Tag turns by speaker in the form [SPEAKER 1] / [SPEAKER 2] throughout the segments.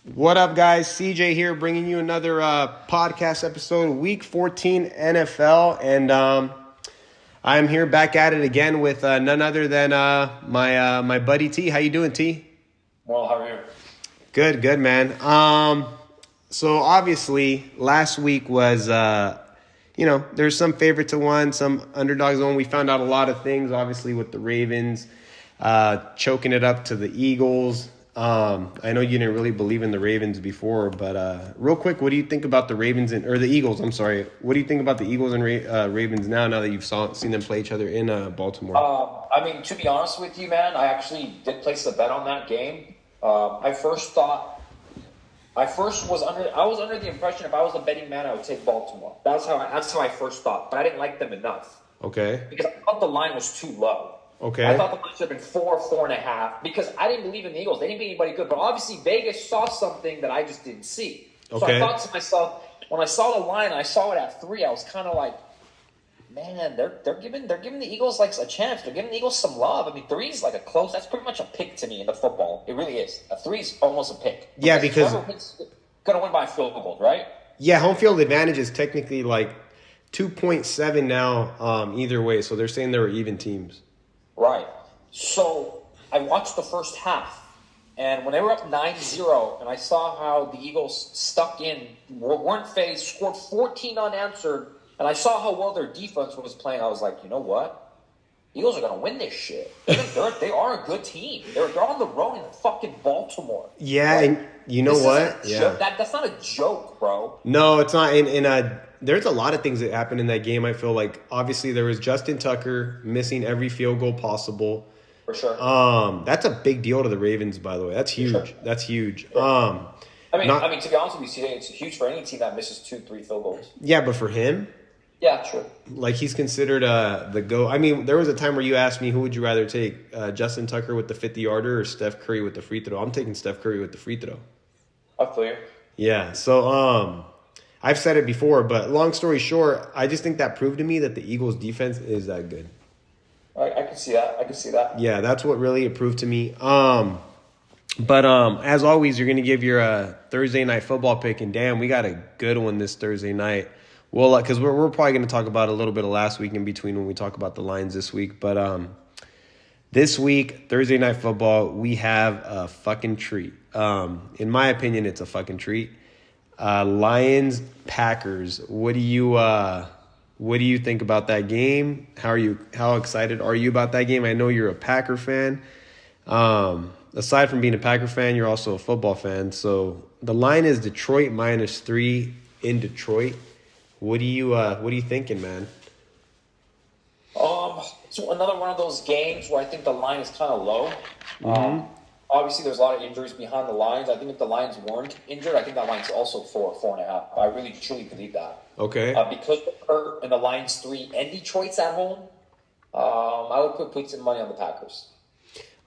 [SPEAKER 1] What up, guys? CJ here, bringing you another podcast episode, Week 14 NFL, and I'm here back at it again with none other than my buddy T. How you doing, T?
[SPEAKER 2] Well, how are you?
[SPEAKER 1] Good, man. So obviously, last week was there's some favorite to one, some underdogs to one. We found out a lot of things, obviously, with the Ravens choking it up to the Eagles. I know you didn't really believe in the Ravens before, but real quick, what do you think about the Ravens or the Eagles? I'm sorry. What do you think about the Eagles and Ravens now that you've seen them play each other in Baltimore?
[SPEAKER 2] To be honest with you, man, I actually did place a bet on that game. I was under the impression if I was a betting man, I would take Baltimore. That's how I first thought, but I didn't like them enough.
[SPEAKER 1] Okay.
[SPEAKER 2] Because I thought the line was too low.
[SPEAKER 1] Okay.
[SPEAKER 2] I thought the line should have been 4.5, because I didn't believe in the Eagles. They didn't beat anybody good. But obviously, Vegas saw something that I just didn't see. So
[SPEAKER 1] Okay.
[SPEAKER 2] I thought to myself, when I saw the line, I saw it at 3, I was kind of like, man, they're giving the Eagles like a chance. They're giving the Eagles some love. I mean, 3 is like a close. That's pretty much a pick to me in the football. It really is. A 3 is almost a pick.
[SPEAKER 1] Yeah, because
[SPEAKER 2] going to win by a field goal, right?
[SPEAKER 1] Yeah, home field advantage is technically like 2.7 now either way. So they're saying they were even teams.
[SPEAKER 2] Right. So I watched the first half, and when they were up 9-0, and I saw how the Eagles stuck in, weren't phased, scored 14 unanswered, and I saw how well their defense was playing, I was like, you know what? Eagles are going to win this shit. They are a good team. They're on the road in fucking Baltimore.
[SPEAKER 1] Yeah,
[SPEAKER 2] right?
[SPEAKER 1] and you know what?
[SPEAKER 2] Yeah. That's not a joke, bro.
[SPEAKER 1] No, it's not. There's a lot of things that happened in that game. I feel like obviously there was Justin Tucker missing every field goal possible.
[SPEAKER 2] For sure.
[SPEAKER 1] That's a big deal to the Ravens, by the way. That's huge.
[SPEAKER 2] Sure.
[SPEAKER 1] That's huge.
[SPEAKER 2] Sure. To be honest with you, it's huge for any team that misses 2-3 field goals.
[SPEAKER 1] Yeah, but for him,
[SPEAKER 2] yeah, true.
[SPEAKER 1] like he's considered the GOAT. I mean, there was a time where you asked me who would you rather take, Justin Tucker with the 50-yarder or Steph Curry with the free throw. I'm taking Steph Curry with the free throw.
[SPEAKER 2] I feel you.
[SPEAKER 1] Yeah. So I've said it before, but long story short, I just think that proved to me that the Eagles' defense is that good.
[SPEAKER 2] I can see that.
[SPEAKER 1] Yeah, that's what really it proved to me. But as always, you're gonna give your Thursday night football pick, and damn, we got a good one this Thursday night. Well, because we're probably gonna talk about a little bit of last week in between when we talk about the lines this week. But this week, Thursday night football, we have a fucking treat. In my opinion, it's a fucking treat. Lions Packers. What do you think about that game? How excited are you about that game? I know you're a Packer fan. Aside from being a Packer fan, you're also a football fan. So the line is Detroit -3 in Detroit. What are you thinking, man?
[SPEAKER 2] So another one of those games where I think the line is kind of low.
[SPEAKER 1] Mm-hmm.
[SPEAKER 2] Obviously, there's a lot of injuries behind the lines. I think if the Lions weren't injured, I think that line's also 4.5. I really, truly believe that.
[SPEAKER 1] Okay.
[SPEAKER 2] Because they're hurt and the Lions 3 and Detroit's at home, I would put some money on the Packers.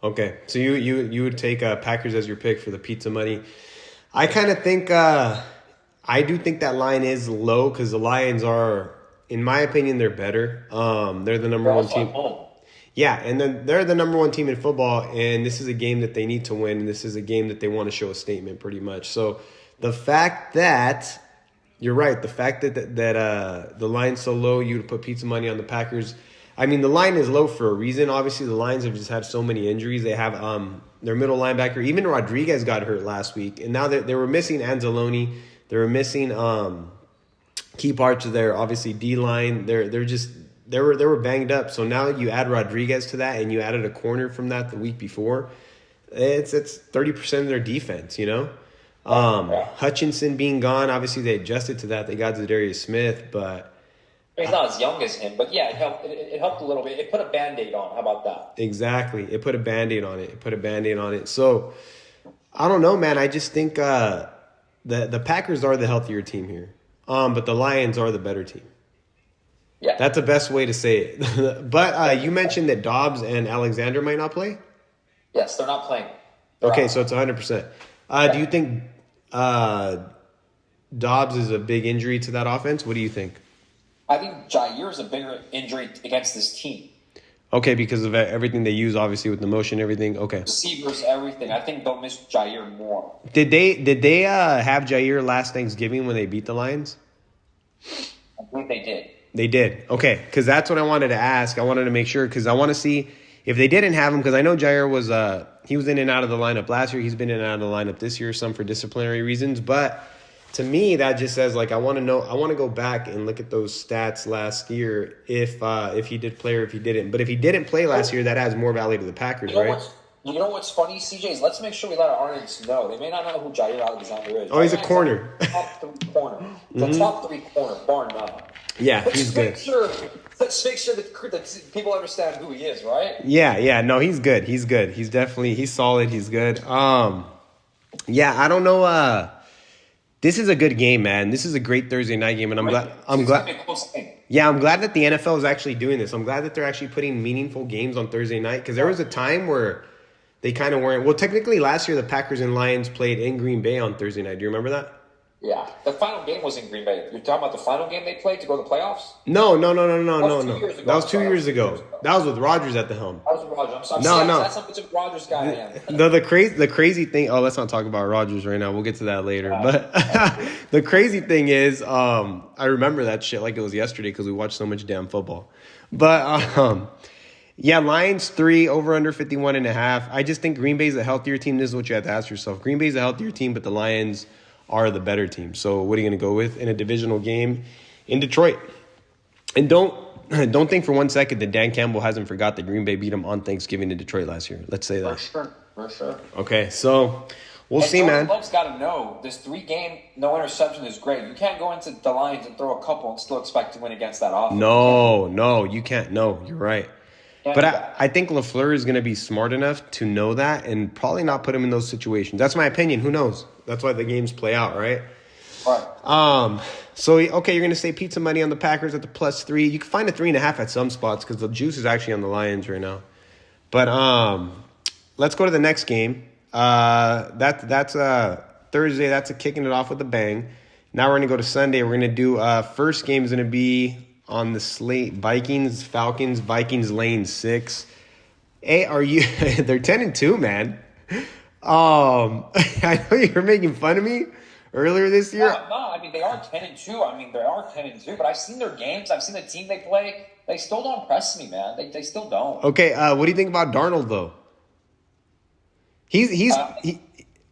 [SPEAKER 1] Okay, so you would take Packers as your pick for the pizza money. I kind of think I do think that line is low because the Lions are, in my opinion, they're better. They're the number one team. Yeah, and then they're the number one team in football, and this is a game that they need to win, and this is a game that they want to show a statement pretty much. So the fact that, you're right, the fact that the line's so low, you would put pizza money on the Packers. I mean, the line is low for a reason. Obviously, the Lions have just had so many injuries. They have their middle linebacker. Even Rodriguez got hurt last week, and now they were missing Anzalone. They were missing key parts of their, obviously, D-line. They were banged up. So now you add Rodriguez to that, and you added a corner from that the week before. It's 30% of their defense, you know? Hutchinson being gone, obviously they adjusted to that. They got Zadarius Smith, but
[SPEAKER 2] he's not as young as him, but yeah, it helped. It helped a little bit. It put a Band-Aid on. How about that?
[SPEAKER 1] Exactly. It put a Band-Aid on it. So I don't know, man. I just think the Packers are the healthier team here. But the Lions are the better team.
[SPEAKER 2] Yeah.
[SPEAKER 1] That's the best way to say it. But you mentioned that Dobbs and Alexander might not play?
[SPEAKER 2] Yes, they're not playing.
[SPEAKER 1] Okay, so it's 100%. Do you think Dobbs is a big injury to that offense? What do you think?
[SPEAKER 2] I think Jair is a bigger injury against this team.
[SPEAKER 1] Okay, because of everything they use, obviously with the motion, everything. Okay.
[SPEAKER 2] Receivers, everything. I think they'll miss Jair more.
[SPEAKER 1] Did they have Jair last Thanksgiving when they beat the Lions?
[SPEAKER 2] I think they did.
[SPEAKER 1] They did. Okay, because that's what I wanted to ask. I wanted to make sure because I want to see if they didn't have him because I know Jair was he was in and out of the lineup last year. He's been in and out of the lineup this year, some for disciplinary reasons. But to me, that just says like I want to go back and look at those stats last year if he did play or if he didn't. But if he didn't play last year, that adds more value to the Packers, right?
[SPEAKER 2] You know what's funny, CJ, is let's make sure we let our audience know. They may not know who Jair Alexander is.
[SPEAKER 1] Oh, he's a corner.
[SPEAKER 2] Top 3 corner. The top 3 corner, bar none.
[SPEAKER 1] Yeah, he's good.
[SPEAKER 2] Let's make sure that people understand who he is, right?
[SPEAKER 1] Yeah. No, he's good. He's good. He's solid. He's good. Yeah, I don't know. This is a good game, man. This is a great Thursday night game, and I'm glad. Yeah, I'm glad that the NFL is actually doing this. I'm glad that they're actually putting meaningful games on Thursday night because there was a time where they kind of weren't. Well, technically, last year the Packers and Lions played in Green Bay on Thursday night. Do you remember that?
[SPEAKER 2] Yeah, the final game was in Green Bay. You're talking about the final game they played to go to the playoffs?
[SPEAKER 1] No.
[SPEAKER 2] That
[SPEAKER 1] That was 2 years ago. That was with Rodgers at the helm.
[SPEAKER 2] That was with Rodgers. I'm
[SPEAKER 1] sorry. No.
[SPEAKER 2] That's how much of a Rodgers guy I am.
[SPEAKER 1] The crazy thing. Oh, let's not talk about Rodgers right now. We'll get to that later. But the crazy thing is, I remember that shit like it was yesterday because we watched so much damn football. But yeah, Lions 3 over under 51.5. I just think Green Bay's a healthier team. This is what you have to ask yourself. Green Bay's a healthier team, but the Lions are the better team. So what are you going to go with in a divisional game in Detroit? And don't think for 1 second that Dan Campbell hasn't forgot that Green Bay beat him on Thanksgiving in Detroit last year. Let's say that.
[SPEAKER 2] For sure.
[SPEAKER 1] Okay, so we'll see, man.
[SPEAKER 2] Love's got to know this 3-game no interception is great. You can't go into the Lions and throw a couple and still expect to win against that offense.
[SPEAKER 1] No, you can't. No, you're right. But I think LaFleur is going to be smart enough to know that and probably not put him in those situations. That's my opinion. Who knows? That's why the games play out, right?
[SPEAKER 2] Right.
[SPEAKER 1] So, okay, you're going to say pizza money on the Packers at the +3. You can find a 3.5 at some spots because the juice is actually on the Lions right now. But let's go to the next game. That's Thursday. That's kicking it off with a bang. Now we're going to go to Sunday. We're going to do first game is going to be on the slate, Falcons, Vikings lane 6. Hey, they're 10-2, man. I know you were making fun of me earlier this year.
[SPEAKER 2] No, I mean, they are 10-2. I mean, they are 10-2, but I've seen their games. I've seen the team they play. They still don't impress me, man. They still don't.
[SPEAKER 1] Okay, what do you think about Darnold, though?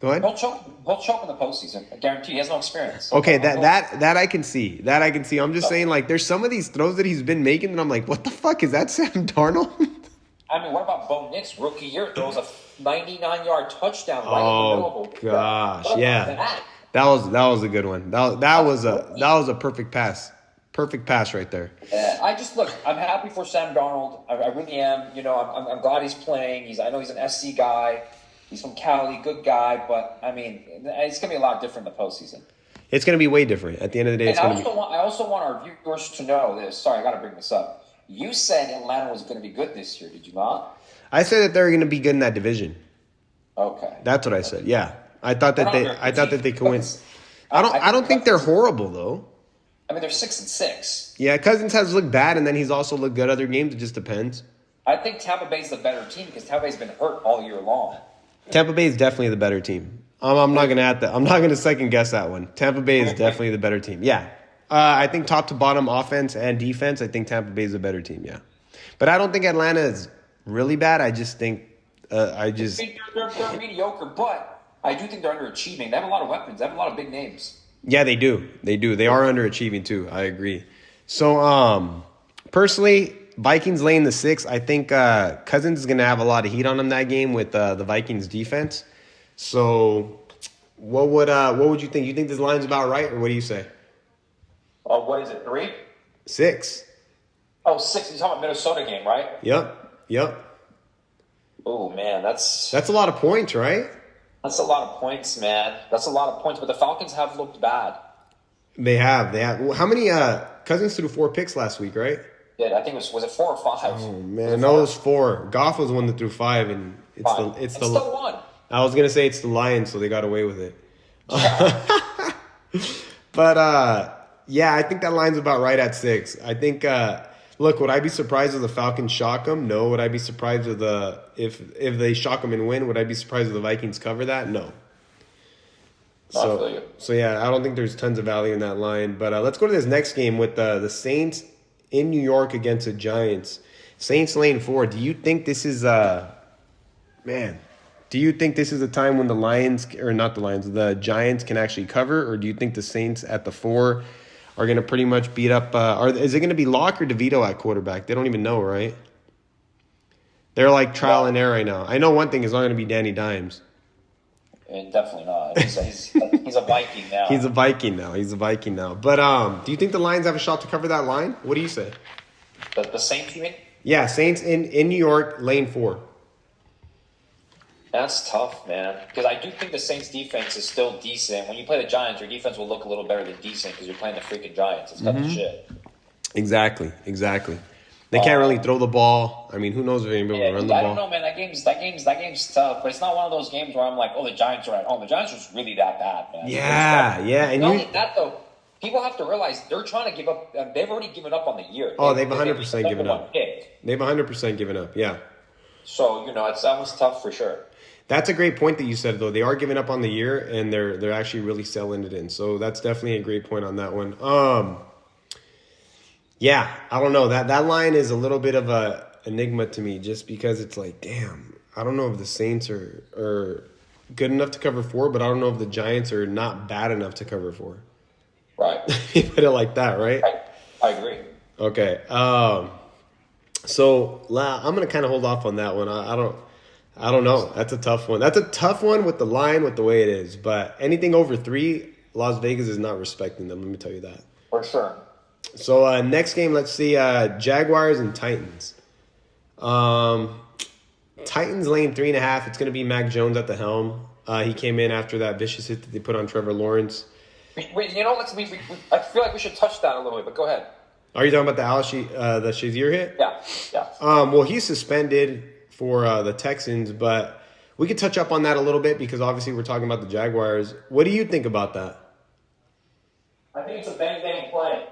[SPEAKER 1] Go ahead.
[SPEAKER 2] He'll choke in the postseason. I guarantee. He has no experience.
[SPEAKER 1] Okay, that I can see. I'm just saying, like, there's some of these throws that he's been making that I'm like, what the fuck? Is that Sam Darnold?
[SPEAKER 2] I mean, what about Bo Nix? Rookie year throws a 99-yard touchdown right in the middle.
[SPEAKER 1] Gosh, yeah. That was a good one. That was a perfect pass. Perfect pass right there.
[SPEAKER 2] Yeah, I'm happy for Sam Darnold. I really am. You know, I'm glad he's playing. I know he's an SC guy. He's from Cali, good guy, but I mean, it's gonna be a lot different in the postseason.
[SPEAKER 1] It's gonna be way different. At the end of the day,
[SPEAKER 2] I also want our viewers to know this. Sorry, I gotta bring this up. You said Atlanta was gonna be good this year, did you not?
[SPEAKER 1] I said that they're gonna be good in that division.
[SPEAKER 2] Okay,
[SPEAKER 1] that's what I said. Yeah, I thought that they could win. I don't think they're horrible though.
[SPEAKER 2] I mean, they're 6-6.
[SPEAKER 1] Yeah, Cousins has looked bad, and then he's also looked good other games. It just depends.
[SPEAKER 2] I think Tampa Bay's the better team because Tampa Bay's been hurt all year long.
[SPEAKER 1] Tampa Bay is definitely the better team. I'm not gonna second guess that one. Tampa Bay is definitely the better team. Yeah, I think top to bottom, offense and defense. I think Tampa Bay is a better team. Yeah, but I don't think Atlanta is really bad. I just think they're
[SPEAKER 2] mediocre, but I do think they're underachieving. They have a lot of weapons. They have a lot of big names.
[SPEAKER 1] Yeah, they do. They are underachieving too. I agree. So personally, Vikings laying the 6. I think Cousins is going to have a lot of heat on him that game with the Vikings defense. So what would you think? You think this line's about right, or what do you say?
[SPEAKER 2] What is it, 3?
[SPEAKER 1] 6.
[SPEAKER 2] Oh, 6. You're talking about Minnesota game, right?
[SPEAKER 1] Yep.
[SPEAKER 2] Oh, man, that's
[SPEAKER 1] a lot of points, right?
[SPEAKER 2] That's a lot of points, man. That's a lot of points, but the Falcons have looked bad.
[SPEAKER 1] They have. How many Cousins threw 4 picks last week, right?
[SPEAKER 2] Yeah, I think was it 4 or 5?
[SPEAKER 1] Oh man, no, it was 4. Goff was the one that threw 5, and it's the
[SPEAKER 2] still won.
[SPEAKER 1] I was gonna say it's the Lions, so they got away with it. But yeah, I think that line's about right at 6. I think Look, would I be surprised if the Falcons shock them? No. Would I be surprised if they shock them and win? Would I be surprised if the Vikings cover that? No. So yeah, I don't think there's tons of value in that line. But let's go to this next game with the Saints in New York against the Giants. Saints lane 4. Do you think this is man? Do you think this is a time when the Giants can actually cover, or do you think the Saints at the 4 are going to pretty much beat up? Is it going to be Locke or DeVito at quarterback? They don't even know, right? They're like trial and error right now. I know one thing is not going to be Danny Dimes.
[SPEAKER 2] Definitely not. He's a Viking now.
[SPEAKER 1] He's a Viking now. But do you think the Lions have a shot to cover that line? What do you say?
[SPEAKER 2] The Saints, you mean?
[SPEAKER 1] Yeah, Saints in New York, lane 4.
[SPEAKER 2] That's tough, man. Because I do think the Saints' defense is still decent. When you play the Giants, your defense will look a little better than decent because you're playing the freaking Giants. It's got the shit.
[SPEAKER 1] Exactly. They can't really throw the ball. I mean, who knows if anybody will run the ball?
[SPEAKER 2] I don't know, man. That game's tough. But it's not one of those games where I'm like, oh, the Giants are at home. The Giants are just really that bad, man.
[SPEAKER 1] Yeah. And
[SPEAKER 2] not only that, though, people have to realize they're trying to give up. They've already given up on the year.
[SPEAKER 1] They've 100% given up. They've 100% given up, yeah.
[SPEAKER 2] So, that was tough for sure.
[SPEAKER 1] That's a great point that you said, though. They are giving up on the year, and they're actually really selling it in. So that's definitely a great point on that one. Yeah, I don't know. That line is a little bit of a enigma to me, just because it's like, damn, I don't know if the Saints are good enough to cover 4, but I don't know if the Giants are not bad enough to cover 4.
[SPEAKER 2] Right.
[SPEAKER 1] You put it like that, right?
[SPEAKER 2] I agree.
[SPEAKER 1] Okay. So I'm gonna kind of hold off on that one. I don't know. That's a tough one. That's a tough one with the line, with the way it is. But anything over 3, Las Vegas is not respecting them. Let me tell you that.
[SPEAKER 2] For sure.
[SPEAKER 1] So next game, let's see Jaguars and Titans. Titans lane 3.5. It's going to be Mac Jones at the helm. He came in after that vicious hit that they put on Trevor Lawrence.
[SPEAKER 2] Wait, I feel like we should touch that a little bit, but go ahead.
[SPEAKER 1] Are you talking about the Shazier hit?
[SPEAKER 2] Yeah.
[SPEAKER 1] Well, he's suspended for the Texans, but we could touch up on that a little bit because obviously we're talking about the Jaguars. What do you think about that?
[SPEAKER 2] I think it's a bang play.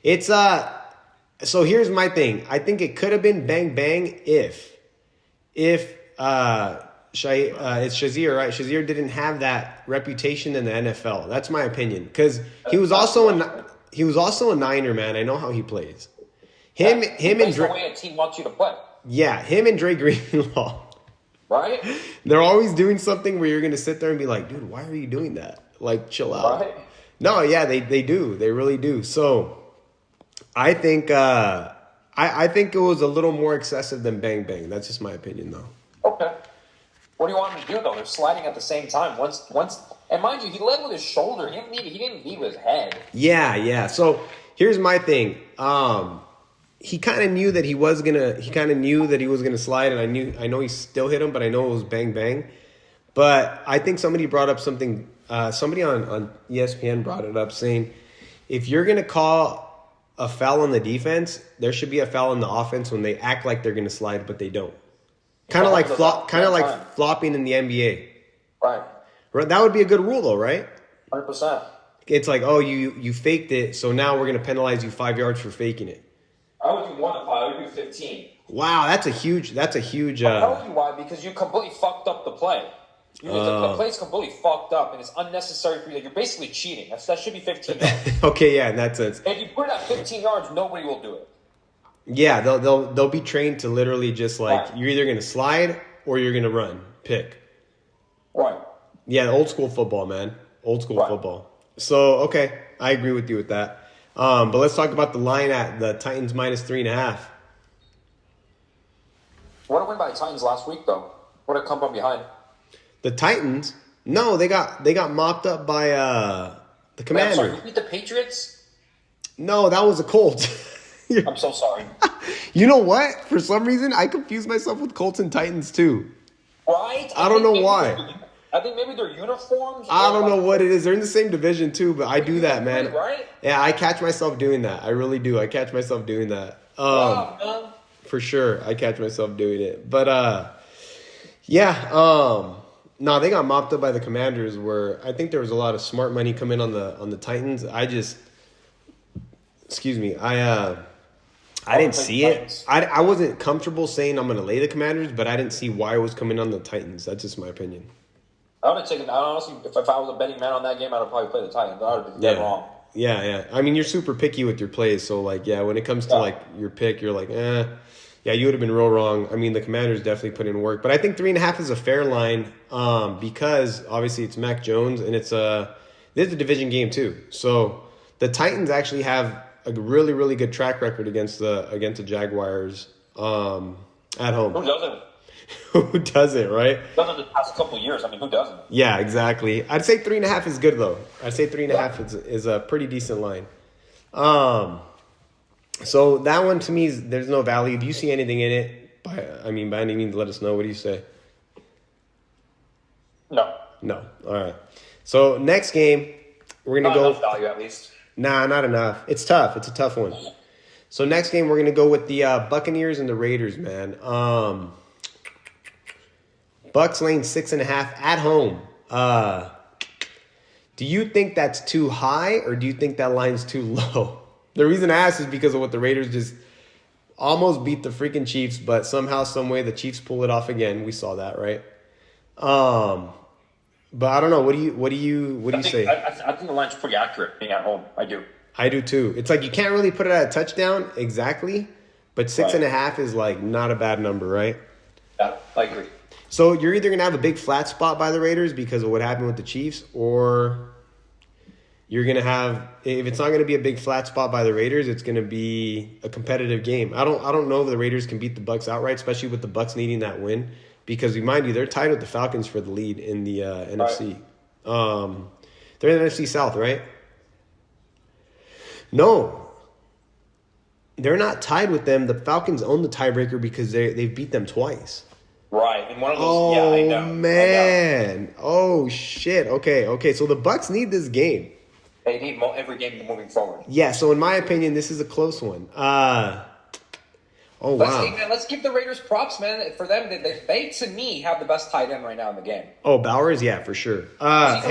[SPEAKER 1] It's so here's my thing. I think it could have been bang if it's Shazier, right? Shazier didn't have that reputation in the NFL. That's my opinion, because he was also a Niner, man. I know how he plays. Him and Dre.
[SPEAKER 2] The way a team wants you to play.
[SPEAKER 1] Yeah, him and Dre Greenlaw.
[SPEAKER 2] Right.
[SPEAKER 1] They're always doing something where you're gonna sit there and be like, dude, why are you doing that? Like, chill out.
[SPEAKER 2] Right.
[SPEAKER 1] No, yeah, they do. They really do. So I think I think it was a little more excessive than bang. That's just my opinion, though.
[SPEAKER 2] Okay. What do you want him to do, though? They're sliding at the same time. Once, and mind you, he led with his shoulder. He didn't lead with his head. Yeah. So here's my thing. He kind of knew that he was gonna slide, and I know he still hit him, but I know it was bang. But I think somebody brought up something. Somebody on ESPN brought it up, saying if you're gonna call a foul on the defense, there should be a foul on the offense when they act like they're gonna slide, but they don't. Kind of like flopping in the NBA. Right.
[SPEAKER 1] That would be a good rule, though, right?
[SPEAKER 2] 100%.
[SPEAKER 1] It's like, oh, you faked it, so now we're gonna penalize you 5 yards for faking it.
[SPEAKER 2] I would do 1 to 5. I would do 15.
[SPEAKER 1] Wow, that's a huge.
[SPEAKER 2] I'll tell you why, because you completely fucked up the play. The play's completely fucked up, and it's unnecessary for you. You're basically cheating. That should be 15 yards.
[SPEAKER 1] Okay, yeah, in that sense.
[SPEAKER 2] If you put it at 15 yards, nobody will do it.
[SPEAKER 1] Yeah, they'll be trained to literally just like, you're either going to slide or you're going to run. Pick.
[SPEAKER 2] Right.
[SPEAKER 1] Yeah, old school football, man. Old school football. So, okay, I agree with you with that. But let's talk about the line at the Titans minus 3.5.
[SPEAKER 2] What a win by the Titans last week, though. What a come from behind.
[SPEAKER 1] The Titans? No, they got mopped up by the Commanders.
[SPEAKER 2] Wait, I'm sorry, you beat the Patriots?
[SPEAKER 1] No, that was a Colts.
[SPEAKER 2] I'm so sorry.
[SPEAKER 1] You know what? For some reason, I confuse myself with Colts and Titans too.
[SPEAKER 2] Right?
[SPEAKER 1] I don't know why.
[SPEAKER 2] I think maybe their uniforms.
[SPEAKER 1] I don't know what it is. They're in the same division too, but I do that, man.
[SPEAKER 2] Right?
[SPEAKER 1] Yeah, I catch myself doing that. I really do. I catch myself doing that.
[SPEAKER 2] Man.
[SPEAKER 1] For sure, I catch myself doing it. But yeah. No, they got mopped up by the Commanders. Where I think there was a lot of smart money coming on the Titans. Excuse me. I didn't see it. I wasn't comfortable saying I'm going to lay the Commanders, but I didn't see why it was coming on the Titans. That's just my opinion.
[SPEAKER 2] I would have taken. Honestly, if I was a betting man on that game, I would probably play the Titans. I would have been dead wrong.
[SPEAKER 1] Yeah. I mean, you're super picky with your plays, so like, yeah, when it comes to like your pick, you're like, yeah, you would have been real wrong. I mean, the Commanders definitely put in work, but I think 3.5 is a fair line because obviously it's Mac Jones and it's this is a division game too. So the Titans actually have a really, really good track record against the Jaguars at home.
[SPEAKER 2] Who doesn't?
[SPEAKER 1] Who doesn't, right?
[SPEAKER 2] Doesn't the past couple of years. I mean, who doesn't?
[SPEAKER 1] Yeah, exactly. I'd say 3.5 is good though. I'd say 3.5 is a pretty decent line. So that one to me there's no value. Do you see anything in it? By any means, let us know. What do you say?
[SPEAKER 2] No.
[SPEAKER 1] All right. So next game, we're gonna go.
[SPEAKER 2] Enough value at least.
[SPEAKER 1] Nah, not enough. It's tough. It's a tough one. So next game, we're gonna go with the Buccaneers and the Raiders, man. Bucks laying 6.5 at home. Do you think that's too high or do you think that line's too low? The reason I ask is because of what the Raiders just almost beat the freaking Chiefs, but somehow, some way, the Chiefs pull it off again. We saw that, right? But I don't know. What do you say?
[SPEAKER 2] I think the line's pretty accurate being at home. I do.
[SPEAKER 1] I do too. It's like you can't really put it at a touchdown exactly, but 6.5 is like not a bad number, right?
[SPEAKER 2] Yeah, I agree.
[SPEAKER 1] So you're either gonna have a big flat spot by the Raiders because of what happened with the Chiefs, or you're gonna have, if it's not gonna be a big flat spot by the Raiders, it's gonna be a competitive game. I don't know if the Raiders can beat the Bucks outright, especially with the Bucks needing that win. Because remind you, they're tied with the Falcons for the lead in the NFC. They're in the NFC South, right? No. They're not tied with them. The Falcons own the tiebreaker because they've beat them twice.
[SPEAKER 2] Right. And one of those, I know.
[SPEAKER 1] Oh, man. Oh, shit. Okay. So the Bucks need this game.
[SPEAKER 2] They need every game moving forward.
[SPEAKER 1] Yeah, so in my opinion, this is a close one.
[SPEAKER 2] Let's give the Raiders props, man. For them, they to me have the best tight end right now in the game.
[SPEAKER 1] Oh, Bowers, yeah, for sure. Yeah,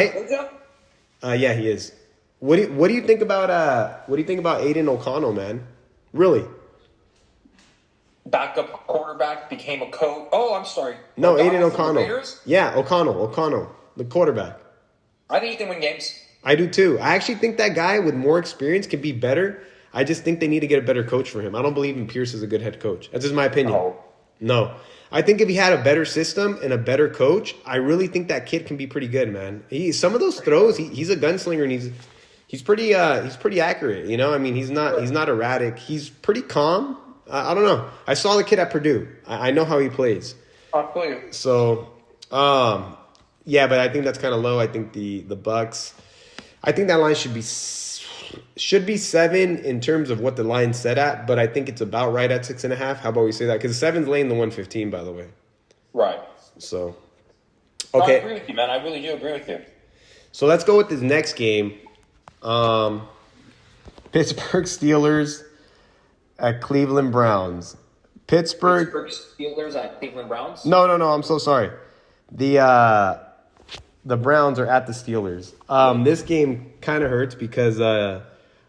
[SPEAKER 1] he is. What do you think about Aiden O'Connell, man? Really?
[SPEAKER 2] Backup quarterback became a coach. Oh, I'm sorry.
[SPEAKER 1] No, Aiden O'Connell. Yeah, O'Connell, the quarterback.
[SPEAKER 2] I think he can win games.
[SPEAKER 1] I do too. I actually think that guy with more experience can be better. I just think they need to get a better coach for him. I don't believe in Pierce as a good head coach. That's just my opinion. No. I think if he had a better system and a better coach, I really think that kid can be pretty good, man. Some of those throws, he's a gunslinger and he's pretty accurate. You know, I mean, he's not erratic. He's pretty calm. I don't know. I saw the kid at Purdue. I know how he plays.
[SPEAKER 2] I'll play you.
[SPEAKER 1] So, yeah, but I think that's kind of low. I think the Bucks. I think that line should be 7 in terms of what the line's set at, but I think it's about right at 6.5. How about we say that? Because 7's laying the 115, by the way.
[SPEAKER 2] Right.
[SPEAKER 1] So,
[SPEAKER 2] I
[SPEAKER 1] okay.
[SPEAKER 2] agree with you, man. I really do agree with you.
[SPEAKER 1] So let's go with this next game. Pittsburgh Steelers at Cleveland Browns. Pittsburgh
[SPEAKER 2] Steelers at Cleveland Browns?
[SPEAKER 1] No. I'm so sorry. The Browns are at the Steelers. This game kind of hurts because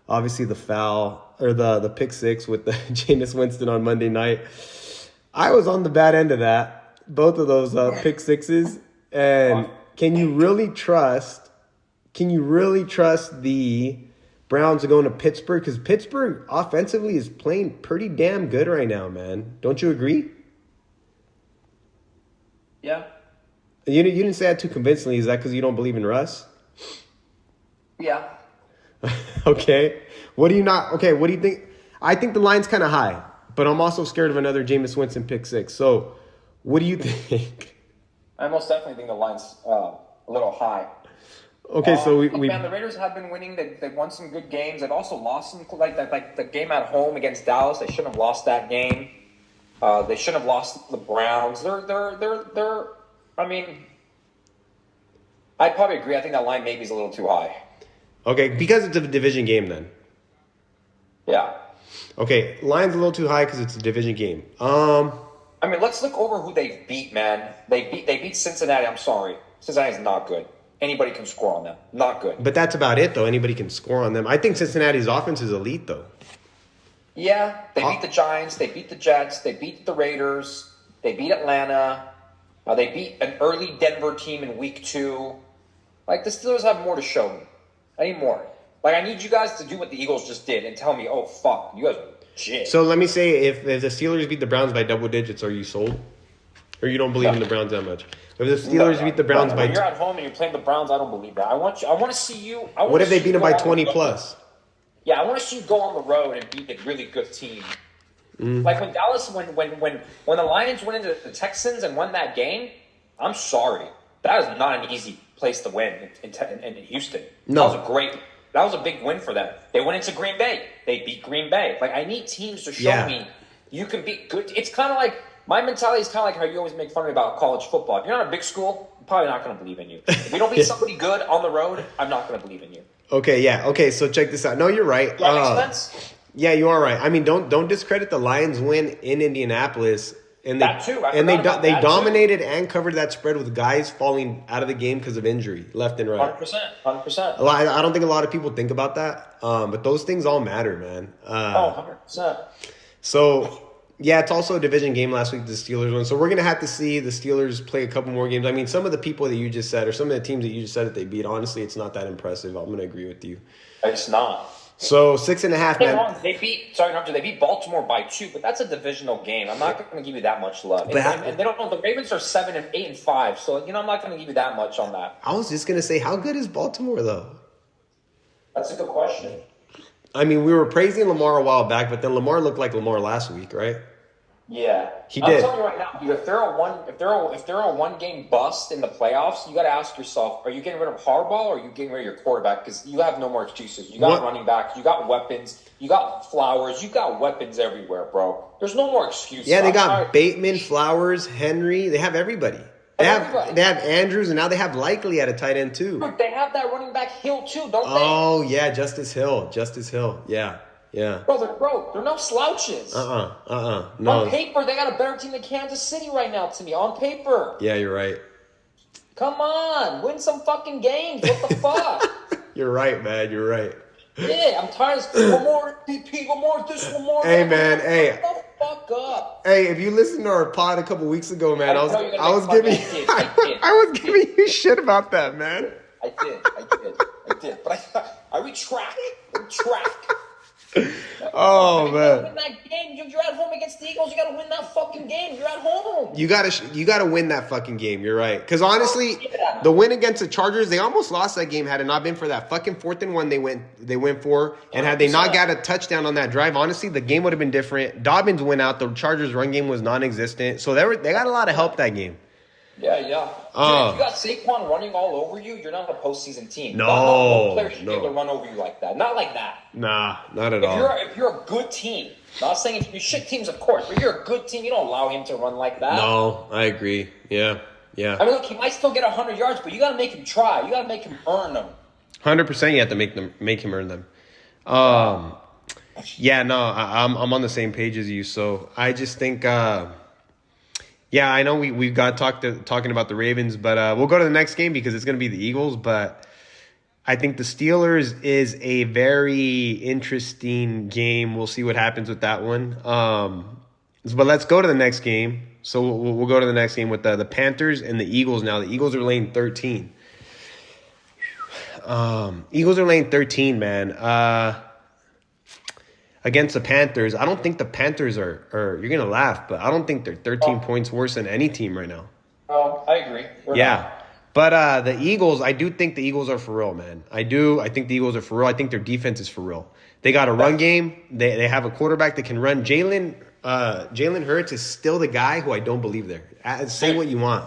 [SPEAKER 1] obviously the foul or the pick six with the Jameis Winston on Monday night. I was on the bad end of that, both of those pick sixes. And can you really trust the Browns are going to Pittsburgh? Because Pittsburgh offensively is playing pretty damn good right now, man. Don't you agree?
[SPEAKER 2] Yeah.
[SPEAKER 1] You didn't say that too convincingly. Is that because you don't believe in Russ?
[SPEAKER 2] Yeah.
[SPEAKER 1] Okay. What do you think? I think the line's kind of high, but I'm also scared of another Jameis Winston pick six. So what do you think?
[SPEAKER 2] I most definitely think the line's a little high.
[SPEAKER 1] Okay, so
[SPEAKER 2] man, the Raiders have been winning. They've won some good games. They've also lost some, like the game at home against Dallas. They shouldn't have lost that game. They shouldn't have lost the Browns. They're. I mean, I'd probably agree. I think that line maybe is a little too high.
[SPEAKER 1] Okay, because it's a division game then.
[SPEAKER 2] Yeah.
[SPEAKER 1] Okay, line's a little too high because it's a division game.
[SPEAKER 2] I mean, let's look over who they've beat, man. They beat Cincinnati. I'm sorry. Cincinnati's not good. Anybody can score on them. Not good.
[SPEAKER 1] But that's about it, though. Anybody can score on them. I think Cincinnati's offense is elite, though.
[SPEAKER 2] Yeah, they beat the Giants, they beat the Jets, they beat the Raiders, they beat Atlanta, they beat an early Denver team in week 2. Like, the Steelers have more to show me. I need more. Like, I need you guys to do what the Eagles just did and tell me, oh, fuck, you guys are shit.
[SPEAKER 1] So let me say, if the Steelers beat the Browns by double digits, are you sold? Or you don't believe in the Browns that much? If the Steelers beat the Browns by...
[SPEAKER 2] When you're at home and you're playing the Browns, I don't believe that. I want to see you...
[SPEAKER 1] What if they beat them by 20 plus?
[SPEAKER 2] Yeah, I want to see you go on the road and beat a really good team. Like when Dallas, when the Lions went into the Texans and won that game, I'm sorry. That is not an easy place to win in Houston.
[SPEAKER 1] No.
[SPEAKER 2] That was a big win for them. They went into Green Bay. They beat Green Bay. Like, I need teams to show me you can be good. It's kind of like, my mentality is kind of like how you always make fun of me about college football. If you're not a big school, I'm probably not going to believe in you. If you don't beat somebody good on the road, I'm not going to believe in you.
[SPEAKER 1] Okay, yeah. Okay, so check this out. No, you're right.
[SPEAKER 2] Does that make sense?
[SPEAKER 1] Yeah, you are right. I mean, don't discredit the Lions win in Indianapolis. And
[SPEAKER 2] that too.
[SPEAKER 1] They dominated and covered that spread with guys falling out of the game because of injury, left and right.
[SPEAKER 2] 100%.
[SPEAKER 1] I don't think a lot of people think about that, but those things all matter, man.
[SPEAKER 2] 100%.
[SPEAKER 1] So, yeah, it's also a division game last week, the Steelers won. So we're going to have to see the Steelers play a couple more games. I mean, some of the people that you just said, or some of the teams that you just said that they beat, honestly, it's not that impressive. I'm going to agree with you.
[SPEAKER 2] It's not.
[SPEAKER 1] So 6.5, man.
[SPEAKER 2] They beat Baltimore by 2, but that's a divisional game. I'm not going to give you that much love. And they don't know, the Ravens are 8-5, so I'm not going to give you that much on that.
[SPEAKER 1] I was just going to say, how good is Baltimore though?
[SPEAKER 2] That's a good question.
[SPEAKER 1] I mean, we were praising Lamar a while back, but then Lamar looked like Lamar last week, right?
[SPEAKER 2] Yeah,
[SPEAKER 1] he did.
[SPEAKER 2] I'm telling you right now, dude. If they're a one game bust in the playoffs, you got to ask yourself: are you getting rid of Harbaugh, or are you getting rid of your quarterback? Because you have no more excuses. You got running backs, you got weapons, you got Flowers, you got weapons everywhere, bro. There's no more excuses.
[SPEAKER 1] Yeah, they got Bateman, Flowers, Henry. They have everybody. They have Andrews, and now they have Likely at a tight end too.
[SPEAKER 2] Dude, they have that running back Hill too, don't they?
[SPEAKER 1] Oh yeah, Justice Hill. Yeah. Yeah.
[SPEAKER 2] Bro, they're no slouches.
[SPEAKER 1] No.
[SPEAKER 2] On paper, they got a better team than Kansas City right now to me. On paper.
[SPEAKER 1] Yeah, you're right.
[SPEAKER 2] Come on. Win some fucking games. What the fuck?
[SPEAKER 1] You're right, man. You're right.
[SPEAKER 2] Yeah, I'm tired of one more DP, one more this, one more
[SPEAKER 1] Hey, man, hey.
[SPEAKER 2] Shut the fuck up.
[SPEAKER 1] Hey, if you listened to our pod a couple weeks ago, man, I was giving you shit about that, man.
[SPEAKER 2] I did. But I retract.
[SPEAKER 1] Oh man!
[SPEAKER 2] Win that game. You're at home against the Eagles. You got to win that fucking game. You're at home.
[SPEAKER 1] You gotta win that fucking game. You're right. Because honestly, the win against the Chargers, they almost lost that game had it not been for that fucking 4th and 1 they went for, and had they not got a touchdown on that drive, honestly, the game would have been different. Dobbins went out. The Chargers' run game was non-existent, so they got a lot of help that game.
[SPEAKER 2] Yeah. Dude, if you got Saquon running all over you, you're not a postseason team.
[SPEAKER 1] No
[SPEAKER 2] player should be able to run over you like that. Not like that.
[SPEAKER 1] Nah, not at all.
[SPEAKER 2] If you're a good team, not saying if you shit teams, of course, but you're a good team, you don't allow him to run like that.
[SPEAKER 1] No, I agree. Yeah.
[SPEAKER 2] I mean, look, he might still get 100 yards, but you got to make him try. You got to make him earn them.
[SPEAKER 1] 100%, you have to make him earn them. Yeah, no, I'm on the same page as you. So I just think. Yeah, I know we got talking about the Ravens, but we'll go to the next game because it's going to be the Eagles. But I think the Steelers is a very interesting game. We'll see what happens with that one. But let's go to the next game. So we'll go to the next game with the Panthers and the Eagles now. The Eagles are laying 13. Eagles are laying 13, man. Against the Panthers, I don't think the Panthers are you're going to laugh, but I don't think they're 13 points worse than any team right now.
[SPEAKER 2] Oh, I agree. We're not.
[SPEAKER 1] But the Eagles, I do think the Eagles are for real, man. I think the Eagles are for real. I think their defense is for real. They got a run game. They have a quarterback that can run. Jalen Hurts is still the guy who I don't believe there. Say what you want.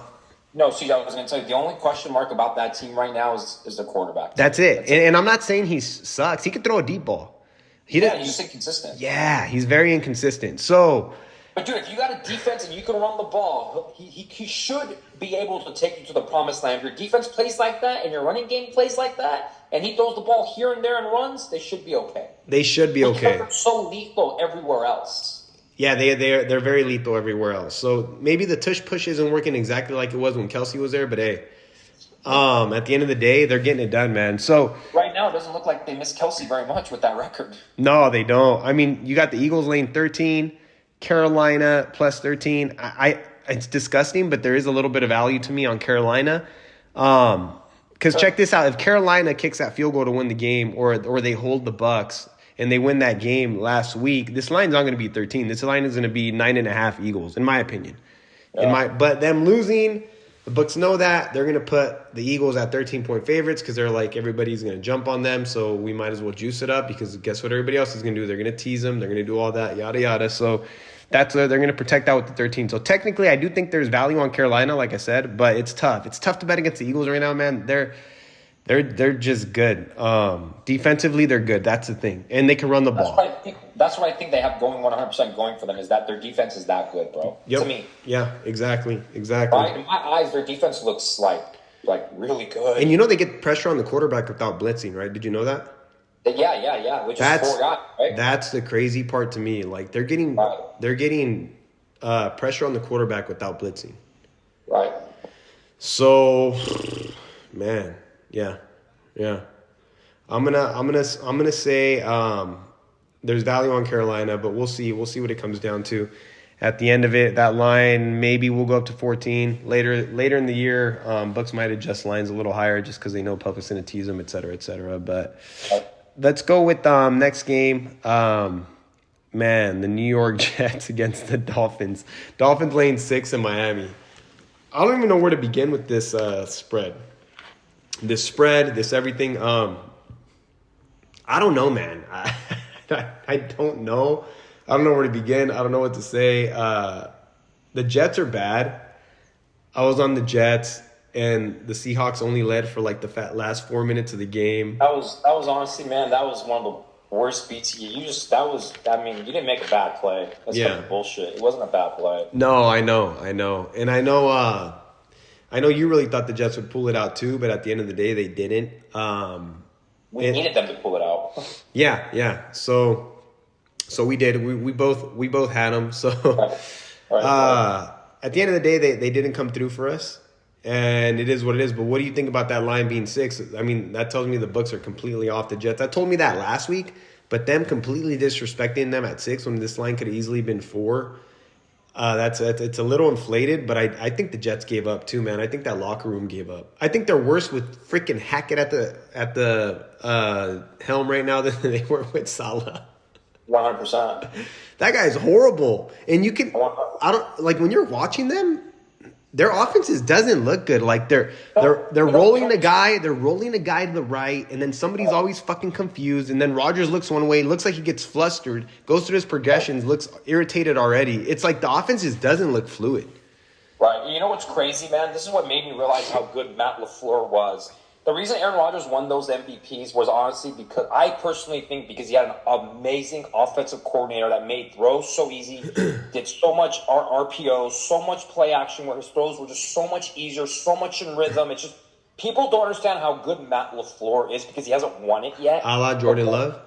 [SPEAKER 2] No, see, I was going to tell you, the only question mark about that team right now is the quarterback.
[SPEAKER 1] That's it. And I'm not saying he sucks. He could throw a deep ball.
[SPEAKER 2] He's just inconsistent.
[SPEAKER 1] Yeah, he's very inconsistent. So,
[SPEAKER 2] but dude, if you got a defense and you can run the ball, he should be able to take you to the promised land. If your defense plays like that and your running game plays like that, and he throws the ball here and there and runs, they should be okay.
[SPEAKER 1] They should be okay.
[SPEAKER 2] They're so lethal everywhere else.
[SPEAKER 1] Yeah, they're very lethal everywhere else. So maybe the tush push isn't working exactly like it was when Kelsey was there, but hey. At the end of the day, they're getting it done, man. So
[SPEAKER 2] Right now, it doesn't look like they miss Kelsey very much with that record.
[SPEAKER 1] no, they don't. I mean, you got the Eagles laying 13, Carolina plus 13. It's disgusting, but there is a little bit of value to me on Carolina. Because check this out: if Carolina kicks that field goal to win the game, or they hold the Bucks and they win that game last week, this line's not going to be 13. This line is going to be 9.5 Eagles, in my opinion.
[SPEAKER 2] Yeah.
[SPEAKER 1] But them losing, the books know that they're going to put the Eagles at 13-point favorites because they're like everybody's going to jump on them, so we might as well juice it up because guess what everybody else is going to do? They're going to tease them. They're going to do all that, yada yada. So they're going to protect that with the 13. So technically, I do think there's value on Carolina, like I said, but it's tough. It's tough to bet against the Eagles right now, man. They're just good. Defensively, they're good. That's the thing, and they can run the ball.
[SPEAKER 2] That's what I think they have going 100% going for them is that their defense is that good, bro.
[SPEAKER 1] Yep.
[SPEAKER 2] To me,
[SPEAKER 1] Yeah, exactly.
[SPEAKER 2] right? In my eyes, their defense looks like really good.
[SPEAKER 1] And they get pressure on the quarterback without blitzing, right? Did you know that?
[SPEAKER 2] Yeah. Which is 4 guys, right?
[SPEAKER 1] That's the crazy part to me. Like they're getting pressure on the quarterback without blitzing.
[SPEAKER 2] Right.
[SPEAKER 1] So, man, yeah. I'm gonna say there's value on Carolina, but we'll see what it comes down to. At the end of it, that line maybe will go up to 14 later in the year. Bucks might adjust lines a little higher just because they know Public's gonna tease them, et cetera, et cetera. But let's go with next game. Man, the New York Jets against the Dolphins. Dolphins laying 6 in Miami. I don't even know where to begin with this spread. This everything. I don't know, man. I don't know. I don't know where to begin. I don't know what to say. The Jets are bad. I was on the Jets, and the Seahawks only led for like the last 4 minutes of the game.
[SPEAKER 2] That was honestly, man, that was one of the worst beats. You didn't make a bad play. That's fucking bullshit. It wasn't a bad play.
[SPEAKER 1] No, I know. And I know you really thought the Jets would pull it out too, but at the end of the day, they didn't.
[SPEAKER 2] We needed them to pull it out.
[SPEAKER 1] Yeah. So we did. We both had them. So
[SPEAKER 2] Right.
[SPEAKER 1] at the end of the day, they didn't come through for us, and it is what it is. But what do you think about that line being 6? I mean, that tells me the books are completely off the Jets. That told me that last week, but them completely disrespecting them at 6 when this line could have easily been 4. It's a little inflated, but I think the Jets gave up too, man. I think that locker room gave up. I think they're worse with freaking Hackett at the helm right now than they were with Salah.
[SPEAKER 2] 100%.
[SPEAKER 1] That guy's horrible, and when you're watching them, their offenses doesn't look good. Like they're rolling a guy to the right, and then somebody's always fucking confused, and then Rodgers looks one way, looks like he gets flustered, goes through his progressions, looks irritated already. It's like the offense just doesn't look fluid.
[SPEAKER 2] Right. You know what's crazy, man? This is what made me realize how good Matt LaFleur was. The reason Aaron Rodgers won those MVPs was honestly because he had an amazing offensive coordinator that made throws so easy, did so much RPOs, so much play action where his throws were just so much easier, so much in rhythm. It's just people don't understand how good Matt LaFleur is because he hasn't won it yet.
[SPEAKER 1] A la Jordan Love?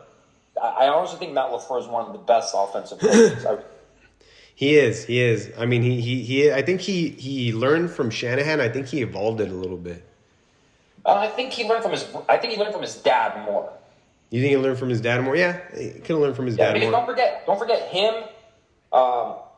[SPEAKER 2] I honestly think Matt LaFleur is one of the best offensive coaches.
[SPEAKER 1] He is. I mean, I think he learned from Shanahan. I think he evolved it a little bit.
[SPEAKER 2] I think he learned from his dad more.
[SPEAKER 1] You think he learned from his dad more? Yeah, he could have learned from his dad more.
[SPEAKER 2] Don't forget him,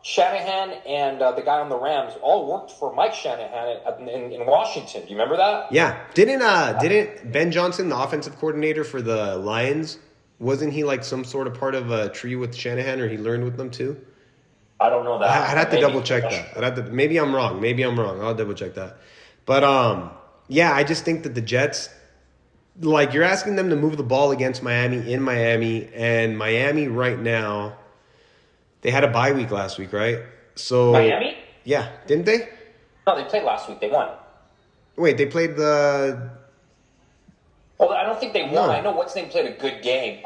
[SPEAKER 2] Shanahan, and the guy on the Rams all worked for Mike Shanahan in Washington. Do you remember that?
[SPEAKER 1] Yeah. Didn't Ben Johnson, the offensive coordinator for the Lions, wasn't he like some sort of part of a tree with Shanahan, or he learned with them too?
[SPEAKER 2] I don't know that.
[SPEAKER 1] I'd have to double check that. Maybe I'm wrong. I'll double check that. But yeah, I just think that the Jets, like, you're asking them to move the ball against Miami in Miami, and Miami right now, they had a bye week last week, right? So
[SPEAKER 2] Miami?
[SPEAKER 1] Yeah, didn't they?
[SPEAKER 2] No, they played last week. They won.
[SPEAKER 1] Wait, they played the...
[SPEAKER 2] Well, I don't think they won. No. I know what's name played a good game.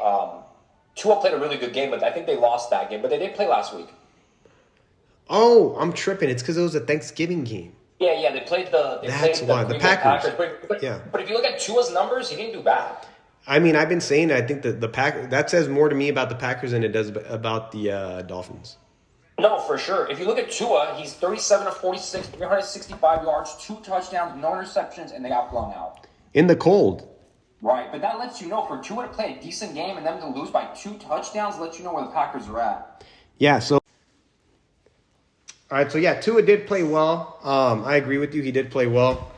[SPEAKER 2] Tua played a really good game, but I think they lost that game. But they did play last week.
[SPEAKER 1] Oh, I'm tripping. It's because it was a Thanksgiving game.
[SPEAKER 2] Yeah, they played the
[SPEAKER 1] Packers.
[SPEAKER 2] But if you look at Tua's numbers, he didn't do bad.
[SPEAKER 1] I mean, I've been saying I think that the Packers, that says more to me about the Packers than it does about the Dolphins.
[SPEAKER 2] No, for sure. If you look at Tua, he's 37 of 46, 365 yards, 2 touchdowns, no interceptions, and they got blown out.
[SPEAKER 1] In the cold.
[SPEAKER 2] Right, but that lets you know for Tua to play a decent game and them to lose by 2 touchdowns lets you know where the Packers are at.
[SPEAKER 1] Yeah, so. All right, so yeah, Tua did play well. I agree with you. He did play well.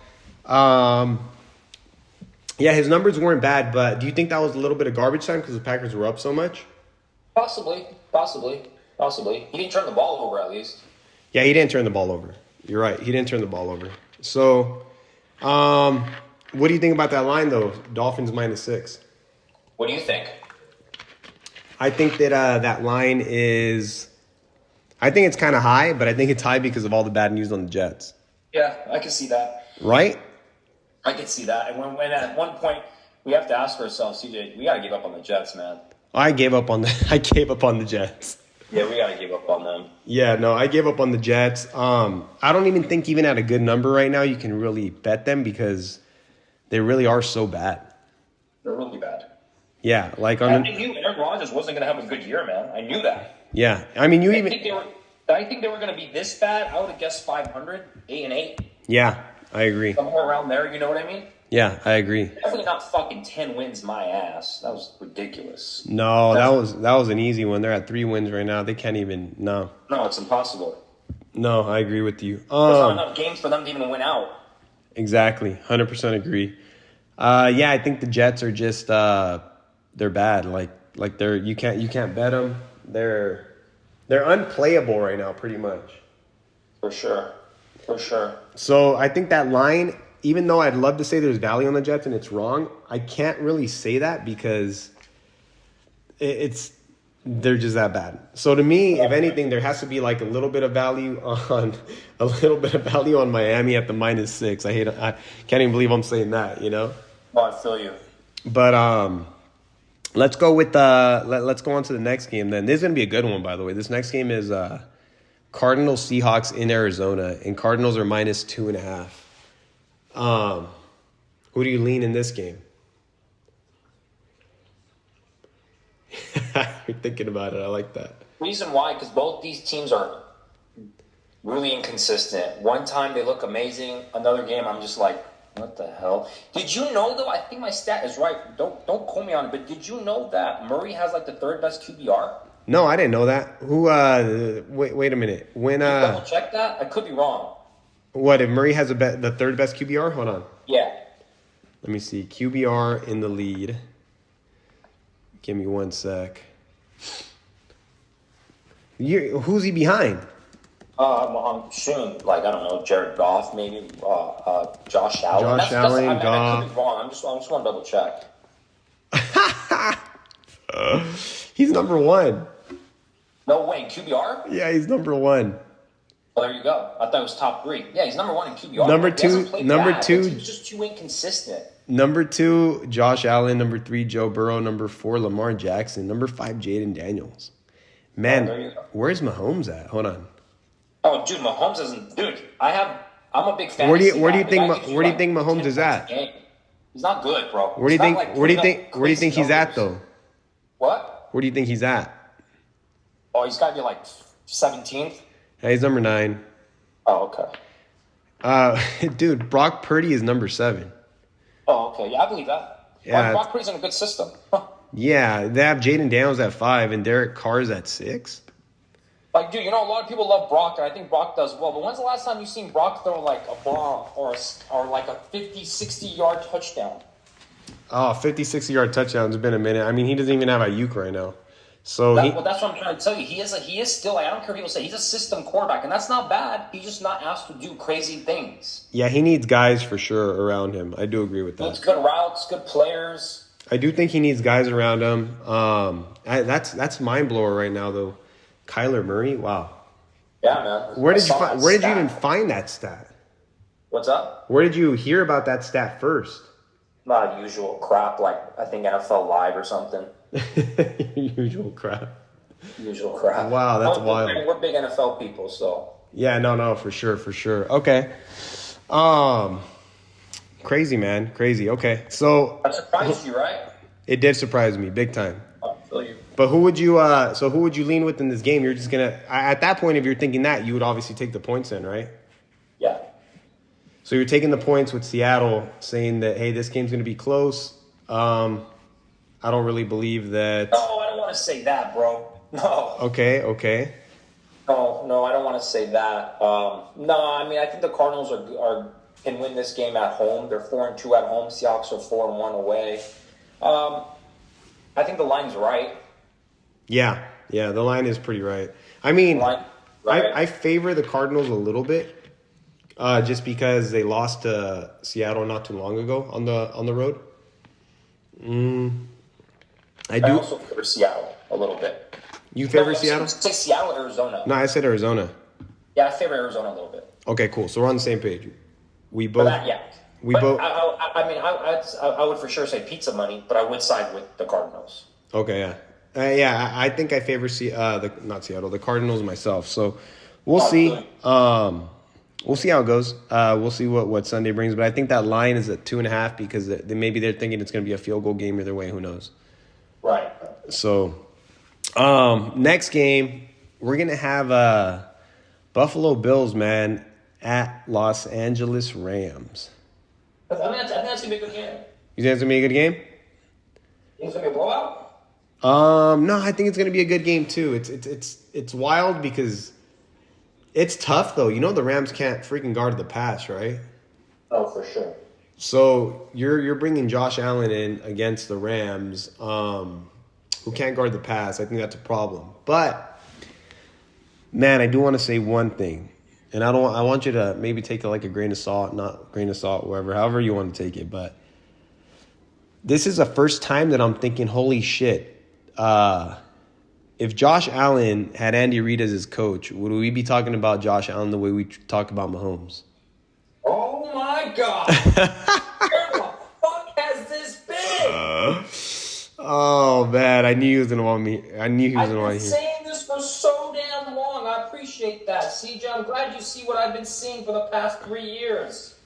[SPEAKER 1] Yeah, his numbers weren't bad, but do you think that was a little bit of garbage time because the Packers were up so much?
[SPEAKER 2] Possibly. He didn't turn the ball over at least.
[SPEAKER 1] Yeah, he didn't turn the ball over. You're right. He didn't turn the ball over. So, what do you think about that line, though? Dolphins -6.
[SPEAKER 2] What do you think?
[SPEAKER 1] I think that that line is... I think it's kind of high, but I think it's high because of all the bad news on the Jets.
[SPEAKER 2] Yeah, I can see that.
[SPEAKER 1] Right?
[SPEAKER 2] I can see that. And when at one point we have to ask ourselves, CJ, we got to give up on the Jets, man.
[SPEAKER 1] I gave up on the Jets.
[SPEAKER 2] Yeah, we got to give up on them.
[SPEAKER 1] Yeah, no, I gave up on the Jets. I don't even think even at a good number right now you can really bet them because they really are so bad.
[SPEAKER 2] They're really bad.
[SPEAKER 1] Yeah, like
[SPEAKER 2] I knew Aaron Rodgers wasn't going to have a good year, man. I knew that.
[SPEAKER 1] Yeah, I mean
[SPEAKER 2] I think they were going to be this bad. I would have guessed 500, 8-8.
[SPEAKER 1] Yeah, I agree.
[SPEAKER 2] Somewhere around there, you know what I mean?
[SPEAKER 1] Yeah, I agree.
[SPEAKER 2] Definitely not fucking 10 wins my ass. That was ridiculous.
[SPEAKER 1] No, that was an easy one. They're at 3 wins right now. They can't even No,
[SPEAKER 2] it's impossible.
[SPEAKER 1] No, I agree with you.
[SPEAKER 2] There's not enough games for them to even win out.
[SPEAKER 1] Exactly, 100% agree. Yeah, I think the Jets are just they're bad. Like they're you can't bet them. They're unplayable right now, pretty much.
[SPEAKER 2] For sure.
[SPEAKER 1] So I think that line, even though I'd love to say there's value on the Jets and it's wrong, I can't really say that because they're just that bad. So to me, if anything, there has to be like a little bit of value on Miami at the -6. I can't even believe I'm saying that, you know?
[SPEAKER 2] Oh, I feel you.
[SPEAKER 1] But let's go with let's go on to the next game then. This is gonna be a good one, by the way. This next game is Cardinals Seahawks in Arizona, and Cardinals are -2.5. Who do you lean in this game? You're thinking about it. I like that.
[SPEAKER 2] Reason why, because both these teams are really inconsistent. One time they look amazing. Another game, I'm just like, what the hell? Did you know, though, I think my stat is right. Don't quote me on it, but did you know that Murray has like the 3rd best QBR?
[SPEAKER 1] No, I didn't know that. Who, wait a minute. When,
[SPEAKER 2] double check that? I could be wrong.
[SPEAKER 1] What, if Murray has the 3rd best QBR? Hold on.
[SPEAKER 2] Yeah.
[SPEAKER 1] Let me see. QBR in the lead. Give me 1 sec. Who's he behind?
[SPEAKER 2] I'm soon, like, I don't know, Jared Goff, maybe, Josh Allen.
[SPEAKER 1] Josh Allen, Goff.
[SPEAKER 2] I could be wrong. I just want to double check.
[SPEAKER 1] He's number 1.
[SPEAKER 2] No way, in QBR?
[SPEAKER 1] Yeah, he's number 1.
[SPEAKER 2] Well, there you go. I thought it was top 3. Yeah, he's number 1 in QBR.
[SPEAKER 1] Number two.
[SPEAKER 2] He's just too inconsistent.
[SPEAKER 1] Number 2, Josh Allen. Number 3, Joe Burrow. Number 4, Lamar Jackson. Number 5, Jaden Daniels. Man, where's Mahomes at? Hold on.
[SPEAKER 2] Oh, dude, Mahomes isn't. Dude, I'm a big fan.
[SPEAKER 1] Where do you think Mahomes is at?
[SPEAKER 2] He's not good, bro.
[SPEAKER 1] Where do you think he's at though?
[SPEAKER 2] What?
[SPEAKER 1] Where do you think he's at?
[SPEAKER 2] Oh, he's got to be like 17th.
[SPEAKER 1] Yeah, he's number 9.
[SPEAKER 2] Oh, okay.
[SPEAKER 1] Dude, Brock Purdy is number 7.
[SPEAKER 2] Oh, okay. Yeah, I believe that.
[SPEAKER 1] Yeah,
[SPEAKER 2] Brock Purdy's in a good system.
[SPEAKER 1] Yeah, they have Jaden Daniels at 5 and Derek Carr's at 6.
[SPEAKER 2] Like, dude, you know, a lot of people love Brock, and I think Brock does well. But when's the last time you seen Brock throw like a bomb or like a 50, 60-yard touchdown?
[SPEAKER 1] Oh, 50, 60-yard touchdowns. It's been a minute. I mean, he doesn't even have Ayuk right now. So
[SPEAKER 2] well, that's what I'm trying to tell you. He is still, like, I don't care what people say, he's a system quarterback, and that's not bad. He's just not asked to do crazy things.
[SPEAKER 1] Yeah, he needs guys for sure around him. I do agree with that.
[SPEAKER 2] It's good routes, good players.
[SPEAKER 1] I do think he needs guys around him. That's mind blower right now though. Kyler Murray, wow.
[SPEAKER 2] Yeah, man.
[SPEAKER 1] Where did you even find that stat?
[SPEAKER 2] What's up?
[SPEAKER 1] Where did you hear about that stat first?
[SPEAKER 2] Not usual crap, like I think NFL Live or something.
[SPEAKER 1] Usual crap.
[SPEAKER 2] Wow,
[SPEAKER 1] that's wild.
[SPEAKER 2] We're big NFL people, so.
[SPEAKER 1] Yeah, no, for sure. Okay. Crazy, man. Crazy. Okay. So
[SPEAKER 2] that surprised you, right?
[SPEAKER 1] It did surprise me big time.
[SPEAKER 2] I feel you.
[SPEAKER 1] But who would you lean with in this game? You're just gonna at that point, if you're thinking that, you would obviously take the points then, right?
[SPEAKER 2] Yeah.
[SPEAKER 1] So you're taking the points with Seattle, saying that, hey, this game's gonna be close. I don't really believe that.
[SPEAKER 2] No, I don't want to say that, bro. No.
[SPEAKER 1] Okay.
[SPEAKER 2] No, I don't want to say that. No, I mean, I think the Cardinals can win this game at home. They're 4-2 at home. Seahawks are 4-1 away. I think the line's right.
[SPEAKER 1] Yeah, the line is pretty right. I mean,
[SPEAKER 2] Right.
[SPEAKER 1] I favor the Cardinals a little bit, just because they lost to Seattle not too long ago on the road. I do.
[SPEAKER 2] I also favor Seattle a little bit.
[SPEAKER 1] You favor
[SPEAKER 2] No,
[SPEAKER 1] Seattle?
[SPEAKER 2] Say Seattle, Arizona.
[SPEAKER 1] No, I said Arizona.
[SPEAKER 2] Yeah, I favor Arizona a little bit.
[SPEAKER 1] Okay, cool. So we're on the same page. We
[SPEAKER 2] But
[SPEAKER 1] both. We
[SPEAKER 2] but
[SPEAKER 1] both.
[SPEAKER 2] I would for sure say pizza money, but I would side with the Cardinals.
[SPEAKER 1] Okay, yeah. I think I favor the Cardinals myself. So we'll see.
[SPEAKER 2] Good.
[SPEAKER 1] We'll see how it goes. We'll see what Sunday brings. But I think that line is at 2.5 because maybe they're thinking it's going to be a field goal game either way. Who knows?
[SPEAKER 2] Right.
[SPEAKER 1] So next game we're gonna have Buffalo Bills, man, at Los Angeles Rams.
[SPEAKER 2] I think that's gonna be a good game.
[SPEAKER 1] You think it's gonna be a good game?
[SPEAKER 2] Think it's gonna be a blowout?
[SPEAKER 1] No, I think it's gonna be a good game too. It's wild because it's tough though. You know the Rams can't freaking guard the pass, right?
[SPEAKER 2] Oh, for sure.
[SPEAKER 1] So you're bringing Josh Allen in against the Rams, who can't guard the pass. I think that's a problem. But man, I do want to say one thing, and I want you to maybe take it like a grain of salt, not grain of salt, however you want to take it. But this is the first time that I'm thinking, holy shit. If Josh Allen had Andy Reid as his coach, would we be talking about Josh Allen the way we talk about Mahomes?
[SPEAKER 2] Oh my God! Where the fuck has this been?
[SPEAKER 1] Oh man, I knew he was gonna want me. I knew he was gonna want
[SPEAKER 2] I've
[SPEAKER 1] me.
[SPEAKER 2] been saying this for so damn long. I appreciate that, CJ. I'm glad you see what I've been seeing for the past 3 years.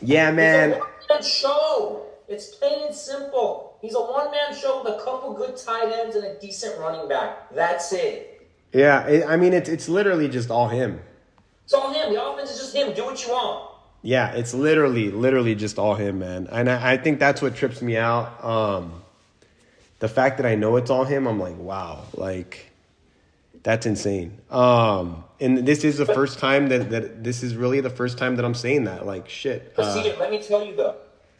[SPEAKER 1] Yeah, man.
[SPEAKER 2] It's a one-man show. It's plain and simple. He's a one-man show with a couple good tight ends and a decent running back. That's it.
[SPEAKER 1] Yeah, it's literally just all him.
[SPEAKER 2] It's all him. The offense is just him. Do what you want.
[SPEAKER 1] Yeah, it's literally just all him, man. And I think that's what trips me out. The fact that I know it's all him, I'm like, wow, like that's insane. And this is the first time that this is really the first time that I'm saying that. Like, shit.
[SPEAKER 2] But CJ, let me tell you though,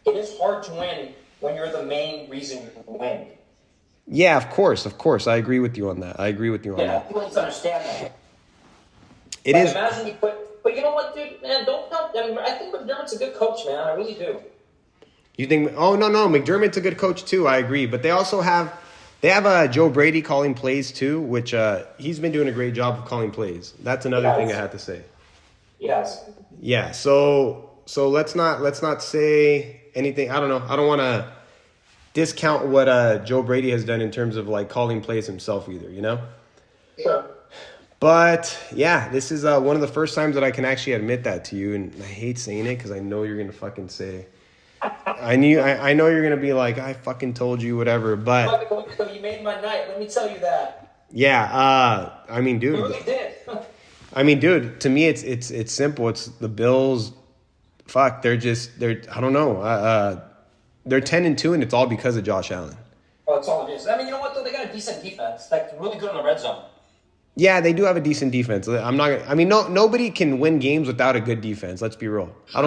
[SPEAKER 2] it is hard to win when you're the main reason you win.
[SPEAKER 1] Yeah, of course. I agree with you on that.
[SPEAKER 2] Yeah, people need to understand that.
[SPEAKER 1] It
[SPEAKER 2] Like,
[SPEAKER 1] is.
[SPEAKER 2] Imagine you put, but you know what, dude, man, don't count. I mean, I think McDermott's a good coach, man. I really do.
[SPEAKER 1] You think? Oh no, McDermott's a good coach too. I agree, but they also have Joe Brady calling plays too, which he's been doing a great job of calling plays. That's another thing I have to say.
[SPEAKER 2] Yes.
[SPEAKER 1] Yeah. So let's not say anything. I don't know. I don't want to discount what Joe Brady has done in terms of like calling plays himself either. You know.
[SPEAKER 2] Sure.
[SPEAKER 1] But yeah, this is one of the first times that I can actually admit that to you, and I hate saying it because I know you're gonna fucking say. I know you're gonna be like, I fucking told you, whatever. But
[SPEAKER 2] You made my night. Let me tell you that.
[SPEAKER 1] yeah, I mean,
[SPEAKER 2] You
[SPEAKER 1] dude.
[SPEAKER 2] really did.
[SPEAKER 1] I mean, dude. To me, it's simple. It's the Bills. Fuck, they're I don't know. They're 10-2, and it's all because of Josh Allen.
[SPEAKER 2] Oh, that's all it is. I mean, you know what, though? They got a decent defense. Like, really good in the red zone.
[SPEAKER 1] Yeah, they do have a decent defense. Nobody can win games without a good defense. Let's be real.
[SPEAKER 2] Sure.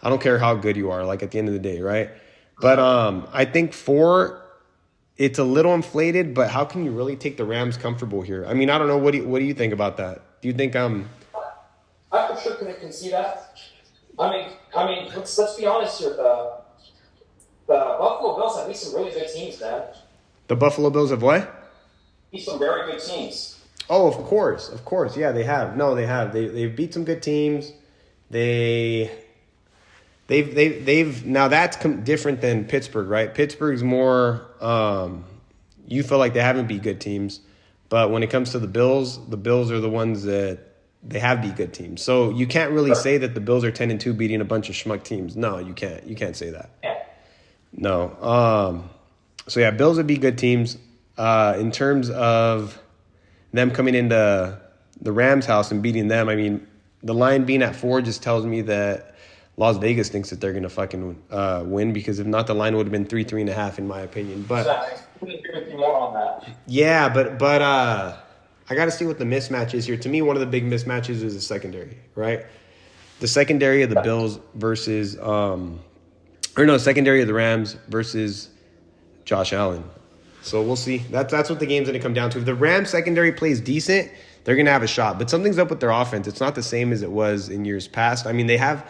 [SPEAKER 1] I don't care how good you are. Like at the end of the day, right? But I think 4, it's a little inflated. But how can you really take the Rams comfortable here? I mean, I don't know. What do you think about that? Do you think
[SPEAKER 2] I for sure can see that. I mean, let's be honest here. The Buffalo Bills have beat some really good teams, man.
[SPEAKER 1] the Buffalo Bills have what?
[SPEAKER 2] Beat some very good teams.
[SPEAKER 1] Oh, of course. Yeah, they have. No, they have. They've beat some good teams. They've now that's different than Pittsburgh, right? Pittsburgh's more. You feel like they haven't beat good teams, but when it comes to the Bills are the ones that they have beat good teams. So you can't really say that the Bills are 10-2 beating a bunch of schmuck teams. No, you can't. You can't say that.
[SPEAKER 2] Yeah.
[SPEAKER 1] No. So yeah, Bills would be good teams. in terms of them coming into the Rams' house and beating them, I mean, the line being at 4 just tells me that Las Vegas thinks that they're going to fucking win, because if not, the line would have been 3.5 in my opinion. But
[SPEAKER 2] I couldn't agree with you more on that.
[SPEAKER 1] yeah, but I got to see what the mismatch is here. To me, one of the big mismatches is the secondary, right? The secondary of the Bills versus secondary of the Rams versus Josh Allen. So we'll see. That's what the game's going to come down to. If the Rams secondary plays decent, they're going to have a shot. But something's up with their offense. It's not the same as it was in years past. I mean, they have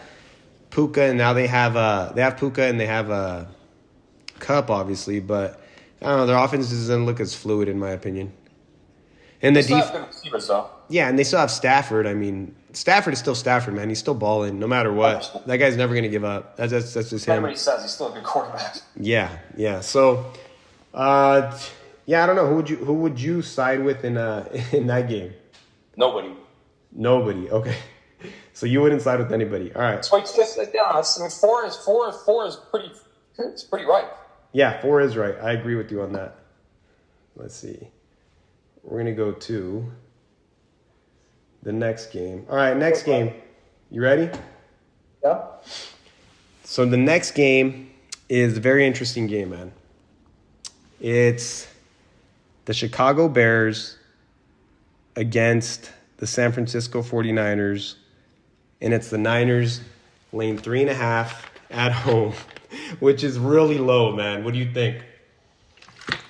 [SPEAKER 1] Puka, and now they have Puka and they have Kupp, obviously. But I don't know. Their offense doesn't look as fluid, in my opinion. And the
[SPEAKER 2] defense, though.
[SPEAKER 1] Yeah, and they still have Stafford. I mean, Stafford is still Stafford, man. He's still balling no matter what. That guy's never going to give up. That's just him.
[SPEAKER 2] Everybody says he's still a good quarterback.
[SPEAKER 1] Yeah. So, I don't know. Who would you side with in that game? Nobody. Okay. So you wouldn't side with anybody. All right.
[SPEAKER 2] So it's just I mean, four is pretty. It's pretty right.
[SPEAKER 1] Yeah, 4 is right. I agree with you on that. Let's see. We're gonna go to the next game. All right, next game. You ready?
[SPEAKER 2] Yeah.
[SPEAKER 1] So the next game is a very interesting game, man. It's the Chicago Bears against the San Francisco 49ers, and it's the Niners laying 3.5 at home, which is really low, man. What do you think?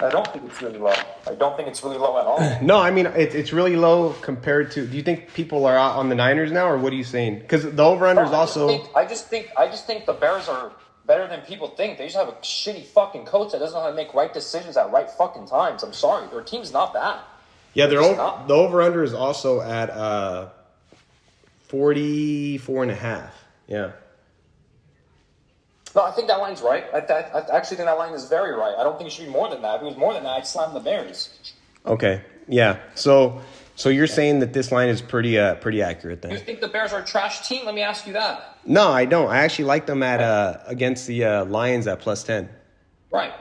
[SPEAKER 2] I don't think it's really low. I don't think it's really low at all.
[SPEAKER 1] No, I mean, it's really low compared to... Do you think people are out on the Niners now, or what are you saying? Because the over-under is also...
[SPEAKER 2] I just think the Bears are better than people think. They just have a shitty fucking coach that doesn't know how to make right decisions at right fucking times. I'm sorry. Their team's not bad.
[SPEAKER 1] Yeah, the over-under is also at 44.5. Yeah.
[SPEAKER 2] No, I think that line's right. I actually think that line is very right. I don't think it should be more than that. If it was more than that, I'd slam the Bears.
[SPEAKER 1] Okay. Yeah. So you're saying that this line is pretty accurate then?
[SPEAKER 2] You think the Bears are a trash team? Let me ask you that.
[SPEAKER 1] No, I don't. I actually like them at against the Lions at +10.
[SPEAKER 2] Right.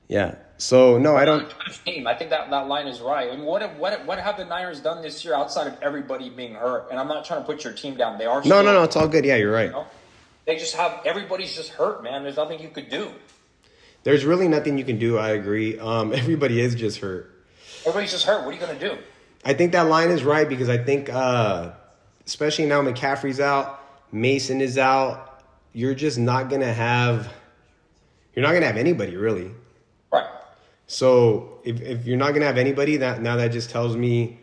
[SPEAKER 1] Yeah. So no, I don't.
[SPEAKER 2] Team. I think that line is right. I mean, what have the Niners done this year outside of everybody being hurt? And I'm not trying to put your team down. They are.
[SPEAKER 1] No. It's all good. Yeah, you're right.
[SPEAKER 2] You know? They just have everybody's just hurt, man. There's nothing you could do.
[SPEAKER 1] There's really nothing you can do. I agree. Everybody is just hurt.
[SPEAKER 2] Everybody's just hurt. What are you going to do?
[SPEAKER 1] I think that line is right because I think, especially now McCaffrey's out, Mason is out. You're just not gonna have. You're not gonna have anybody really.
[SPEAKER 2] Right.
[SPEAKER 1] So if you're not gonna have anybody, that just tells me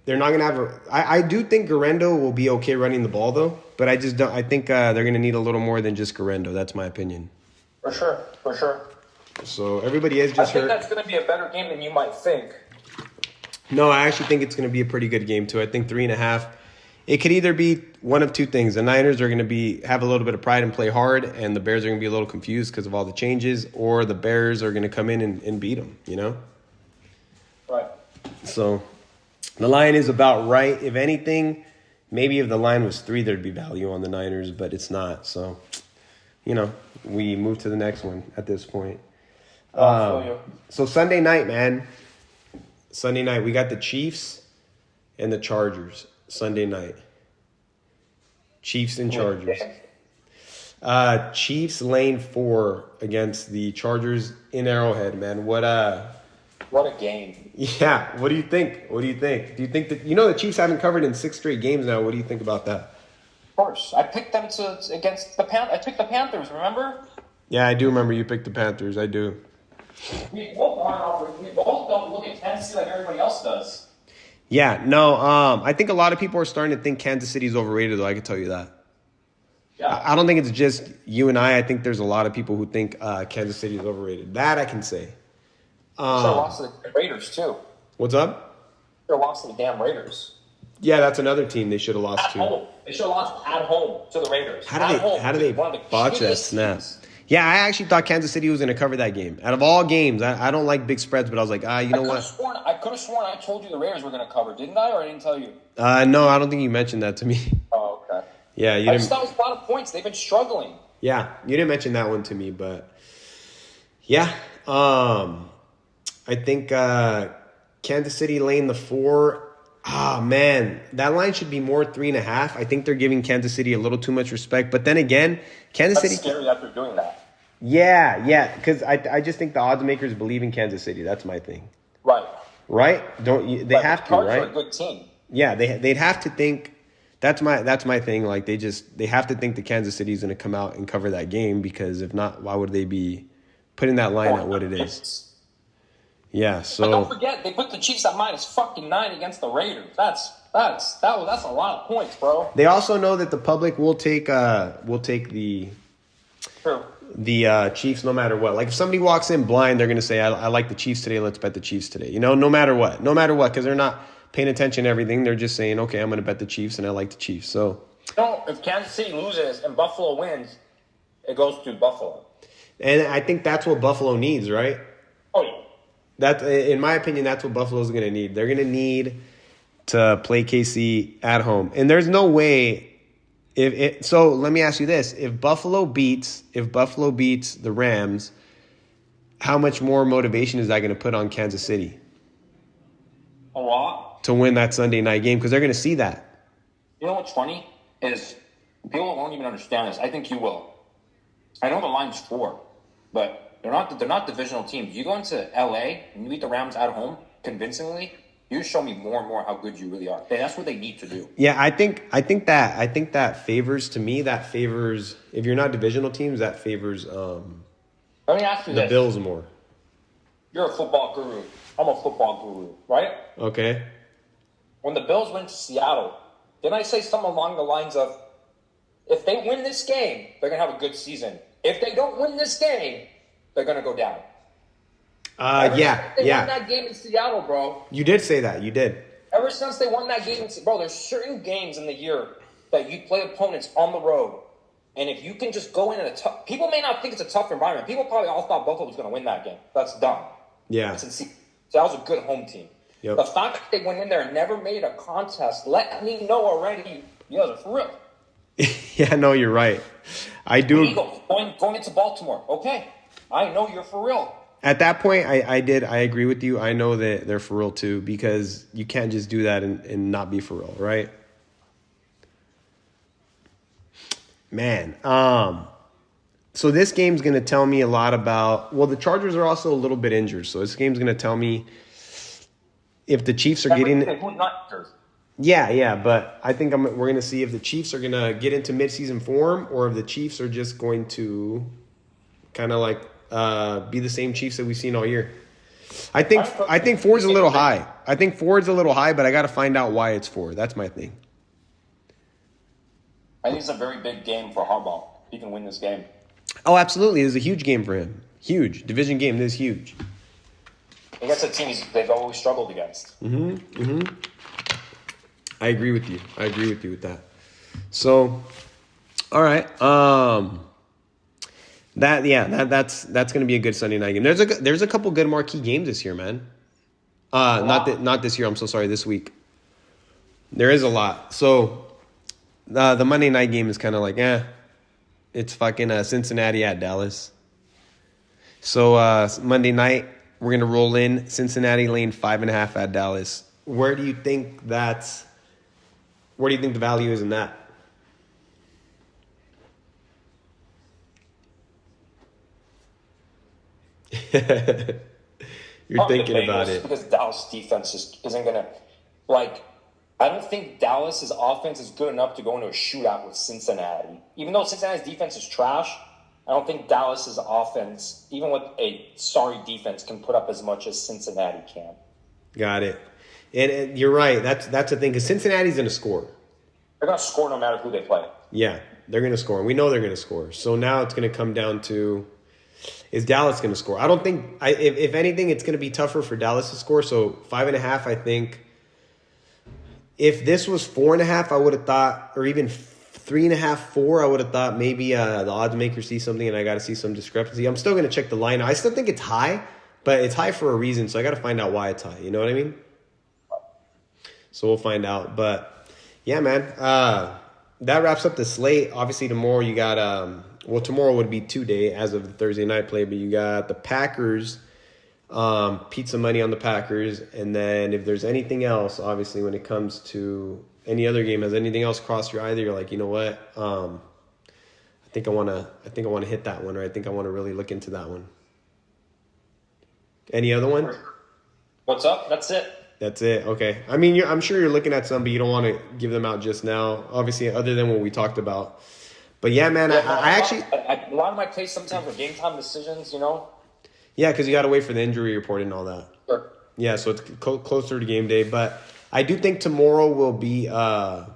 [SPEAKER 1] they're not gonna have. I do think Garendo will be okay running the ball though, but I just don't. I think they're gonna need a little more than just Garendo. That's my opinion.
[SPEAKER 2] For sure.
[SPEAKER 1] So everybody is just hurt.
[SPEAKER 2] I think that's gonna be a better game than you might think.
[SPEAKER 1] No, I actually think it's going to be a pretty good game, too. I think 3.5. It could either be one of two things. The Niners are going to have a little bit of pride and play hard, and the Bears are going to be a little confused because of all the changes, or the Bears are going to come in and beat them, you know?
[SPEAKER 2] Right.
[SPEAKER 1] So the line is about right. If anything, maybe if the line was 3, there'd be value on the Niners, but it's not. So, we move to the next one at this point. So Sunday night, man. Sunday night, we got the Chiefs and the Chargers. Sunday night. Chiefs and Chargers. Chiefs lane 4 against the Chargers in Arrowhead, man. What a
[SPEAKER 2] game.
[SPEAKER 1] Yeah. What do you think? Do you think that the Chiefs haven't covered in 6 straight games now? What do you think about that?
[SPEAKER 2] Of course. I picked them against the Panthers. I picked the Panthers, remember?
[SPEAKER 1] Yeah, I do remember you picked the Panthers. I do.
[SPEAKER 2] We both don't look at Kansas City like everybody else does.
[SPEAKER 1] Yeah, no, I think a lot of people are starting to think Kansas City is overrated, though. I can tell you that.
[SPEAKER 2] Yeah.
[SPEAKER 1] I don't think it's just you and I. I think there's a lot of people who think Kansas City is overrated. That I can say.
[SPEAKER 2] Should have lost to the Raiders, too.
[SPEAKER 1] What's up?
[SPEAKER 2] Should have lost to the damn Raiders.
[SPEAKER 1] Yeah, that's another team they should have lost to.
[SPEAKER 2] Home. They should have lost at home to the Raiders.
[SPEAKER 1] How do they botch that snap? Yeah, I actually thought Kansas City was going to cover that game. Out of all games, I don't like big spreads, but I was like, you know what?
[SPEAKER 2] I could have sworn I told you the Raiders were going to cover, didn't I? Or I didn't tell you?
[SPEAKER 1] No, I don't think you mentioned that to me.
[SPEAKER 2] Oh, okay.
[SPEAKER 1] Yeah, you
[SPEAKER 2] I
[SPEAKER 1] didn't.
[SPEAKER 2] just thought it was a lot of points. They've been struggling.
[SPEAKER 1] Yeah, you didn't mention that one to me, but yeah. I think Kansas City laying the 4. Ah, man, that line should be more 3.5. I think they're giving Kansas City a little too much respect. But then again, Kansas
[SPEAKER 2] That's
[SPEAKER 1] City.
[SPEAKER 2] scary that they're doing that.
[SPEAKER 1] Yeah, because I just think the odds makers believe in Kansas City. That's my thing.
[SPEAKER 2] Right.
[SPEAKER 1] Right? Don't you? They
[SPEAKER 2] But
[SPEAKER 1] have
[SPEAKER 2] the
[SPEAKER 1] to,
[SPEAKER 2] Cards
[SPEAKER 1] right?
[SPEAKER 2] are a good team.
[SPEAKER 1] Yeah, they'd have to think. That's my thing. Like they have to think that Kansas City is going to come out and cover that game, because if not, why would they be putting that line at what it is? Yeah.
[SPEAKER 2] But don't
[SPEAKER 1] So
[SPEAKER 2] forget, they put the Chiefs at -9 against the Raiders. That's a lot of points, bro.
[SPEAKER 1] they also know that the public will take the
[SPEAKER 2] True.
[SPEAKER 1] Chiefs no matter what. Like if somebody walks in blind, they're going to say, I like the Chiefs today. Let's bet the Chiefs today. You know, no matter what, because they're not paying attention to everything. They're just saying, okay, I'm going to bet the Chiefs, and I like the Chiefs. So,
[SPEAKER 2] No, if Kansas City loses and Buffalo wins, it goes to Buffalo.
[SPEAKER 1] and I think that's what Buffalo needs, right?
[SPEAKER 2] Oh, yeah.
[SPEAKER 1] That, in my opinion, that's what Buffalo's going to need. They're going to need to play KC at home, and there's no way. So let me ask you this: if Buffalo beats the Rams, how much more motivation is that going to put on Kansas City
[SPEAKER 2] A lot.
[SPEAKER 1] to win that Sunday night game? Because they're going to see that.
[SPEAKER 2] You know what's funny is people won't even understand this. I think you will. I know the line's 4, but they're not divisional teams. You go into LA and you beat the Rams at home convincingly, you show me more and more how good you really are. And that's what they need to do.
[SPEAKER 1] Yeah, I think that favors, to me, that favors, if you're not divisional teams, that favors
[SPEAKER 2] Let me ask you
[SPEAKER 1] the
[SPEAKER 2] this.
[SPEAKER 1] Bills more.
[SPEAKER 2] You're a football guru. I'm a football guru, right?
[SPEAKER 1] Okay.
[SPEAKER 2] When the Bills went to Seattle, didn't I say something along the lines of, if they win this game, they're going to have a good season. If they don't win this game, they're going to go down. They won that game in Seattle, bro.
[SPEAKER 1] You did say that. You did.
[SPEAKER 2] Ever since they won that game, bro, there's certain games in the year that you play opponents on the road. And if you can just go in a tough... People may not think it's a tough environment. People probably all thought Buffalo was going to win that game. That's dumb.
[SPEAKER 1] Yeah.
[SPEAKER 2] So that was a good home team.
[SPEAKER 1] Yep.
[SPEAKER 2] The fact that they went in there and never made a contest let me know already, you guys are for real.
[SPEAKER 1] Yeah, no, you're right. I do.
[SPEAKER 2] Eagles going into Baltimore. Okay, I know you're for real.
[SPEAKER 1] At that point, I agree with you. I know that they're for real too, because you can't just do that and not be for real, right? Man, so this game's going to tell me a lot about, well, the Chargers are also a little bit injured, so this game's going to tell me if the Chiefs are getting...
[SPEAKER 2] Who's not injured?
[SPEAKER 1] Yeah, but I think we're going to see if the Chiefs are going to get into midseason form, or if the Chiefs are just going to kind of like be the same Chiefs that we've seen all year. I think 4's a little high. I think 4's a little high, but I got to find out why it's 4. That's my thing.
[SPEAKER 2] I think it's a very big game for Harbaugh. He can win this game.
[SPEAKER 1] Oh, absolutely. It's a huge game for him. Huge. Division game. This is huge.
[SPEAKER 2] Against a team they've always struggled against.
[SPEAKER 1] I agree with you. With that. So, all right. That's going to be a good Sunday night game. There's a couple good marquee games this year, man. Not this year. I'm so sorry. This week. There is a lot. So, the Monday night game is kind of like, it's fucking Cincinnati at Dallas. So Monday night we're gonna roll in Cincinnati laying 5.5 at Dallas. Where do you think the value is in that? You're thinking about it.
[SPEAKER 2] Because Dallas defense just isn't going to, I don't think Dallas's offense is good enough to go into a shootout with Cincinnati. Even though Cincinnati's defense is trash, I don't think Dallas's offense, even with a sorry defense, can put up as much as Cincinnati can.
[SPEAKER 1] Got it. And you're right. That's the thing, because Cincinnati's going to score.
[SPEAKER 2] They're going to score no matter who they play.
[SPEAKER 1] Yeah, they're going to score. And we know they're going to score. So now it's going to come down to, is Dallas going to score? I don't think, if anything, it's going to be tougher for Dallas to score. So 5.5, I think. If this was 4.5, I would have thought, or even 3.5, 4, I would have thought maybe the odds maker see something and I got to see some discrepancy. I'm still going to check the line. I still think it's high, but it's high for a reason. So I got to find out why it's high. You know what I mean? So we'll find out. But yeah, man, that wraps up the slate. Obviously tomorrow you got, tomorrow would be 2-day as of the Thursday night play, but you got the Packers Pizza money on the Packers. And then if there's anything else, obviously, when it comes to any other game, has anything else crossed your eye that you're like, you know what? I think I want to hit that one, or I think I want to really look into that one. Any other ones?
[SPEAKER 2] What's up? That's it.
[SPEAKER 1] That's it. Okay. I mean, I'm sure you're looking at some, but you don't want to give them out just now. Obviously, other than what we talked about. But yeah, man, I actually
[SPEAKER 2] a lot of my plays sometimes are game time decisions.
[SPEAKER 1] Yeah, because you got to wait for the injury report and all that.
[SPEAKER 2] Sure.
[SPEAKER 1] Yeah, so it's closer to game day, but I do think tomorrow will be a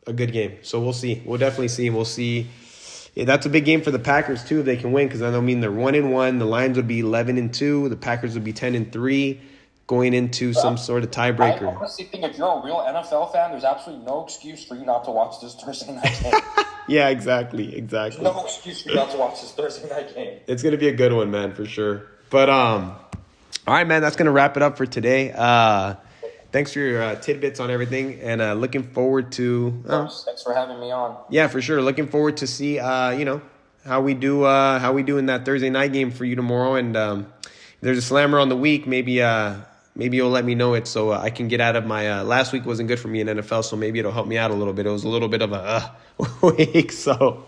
[SPEAKER 1] good game. So we'll see. We'll definitely see. We'll see. Yeah, that's a big game for the Packers too if they can win, because I mean they're 1-1. The Lions would be 11-2. The Packers would be 10-3, going into some sort of tiebreaker.
[SPEAKER 2] I honestly think if you're a real NFL fan, there's absolutely no excuse for you not to watch this Thursday night game.
[SPEAKER 1] Yeah, exactly.
[SPEAKER 2] No excuse for you not to watch this Thursday night game.
[SPEAKER 1] It's gonna be a good one, man, for sure. But all right, man, that's gonna wrap it up for today. Thanks for your tidbits on everything, and looking forward to.
[SPEAKER 2] Thanks for having me on.
[SPEAKER 1] Yeah, for sure. Looking forward to see how we do in that Thursday night game for you tomorrow. And if there's a slammer on the week, maybe you'll let me know it so I can get out of my. Last week wasn't good for me in NFL, so maybe it'll help me out a little bit. It was a little bit of a week, so.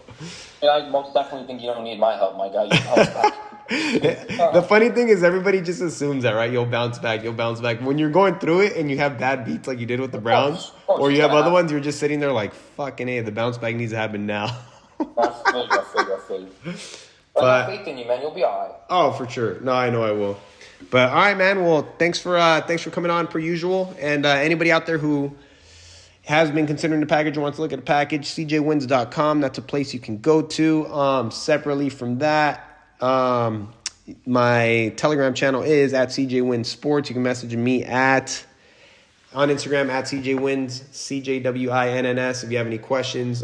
[SPEAKER 2] Yeah, I most definitely think you don't need my help, my guy. You can help back.
[SPEAKER 1] The funny thing is everybody just assumes that, right? You'll bounce back. When you're going through it and you have bad beats like you did with the Browns, or you have other ones, you're just sitting there like, fucking A, the bounce back needs to happen now.
[SPEAKER 2] I feel you. But I have faith in you, man. You'll be all right.
[SPEAKER 1] Oh, for sure. No, I know I will. But all right, man. Well, thanks for coming on per usual. And anybody out there who has been considering the package or wants to look at a package, cjwins.com. That's a place you can go to. Separately from that, my Telegram channel is at CJWinSports. You can message me on Instagram at CJWins, CJWINNS, if you have any questions.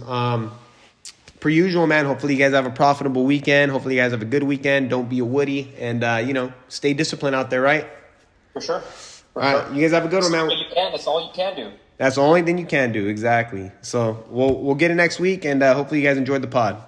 [SPEAKER 1] Per usual, man, hopefully you guys have a profitable weekend. Hopefully you guys have a good weekend. Don't be a Woody, and stay disciplined out there, right?
[SPEAKER 2] For sure.
[SPEAKER 1] All right, you guys have a good one, man.
[SPEAKER 2] That's all you can do.
[SPEAKER 1] That's the only thing you can do, exactly. So we'll get it next week, and hopefully you guys enjoyed the pod.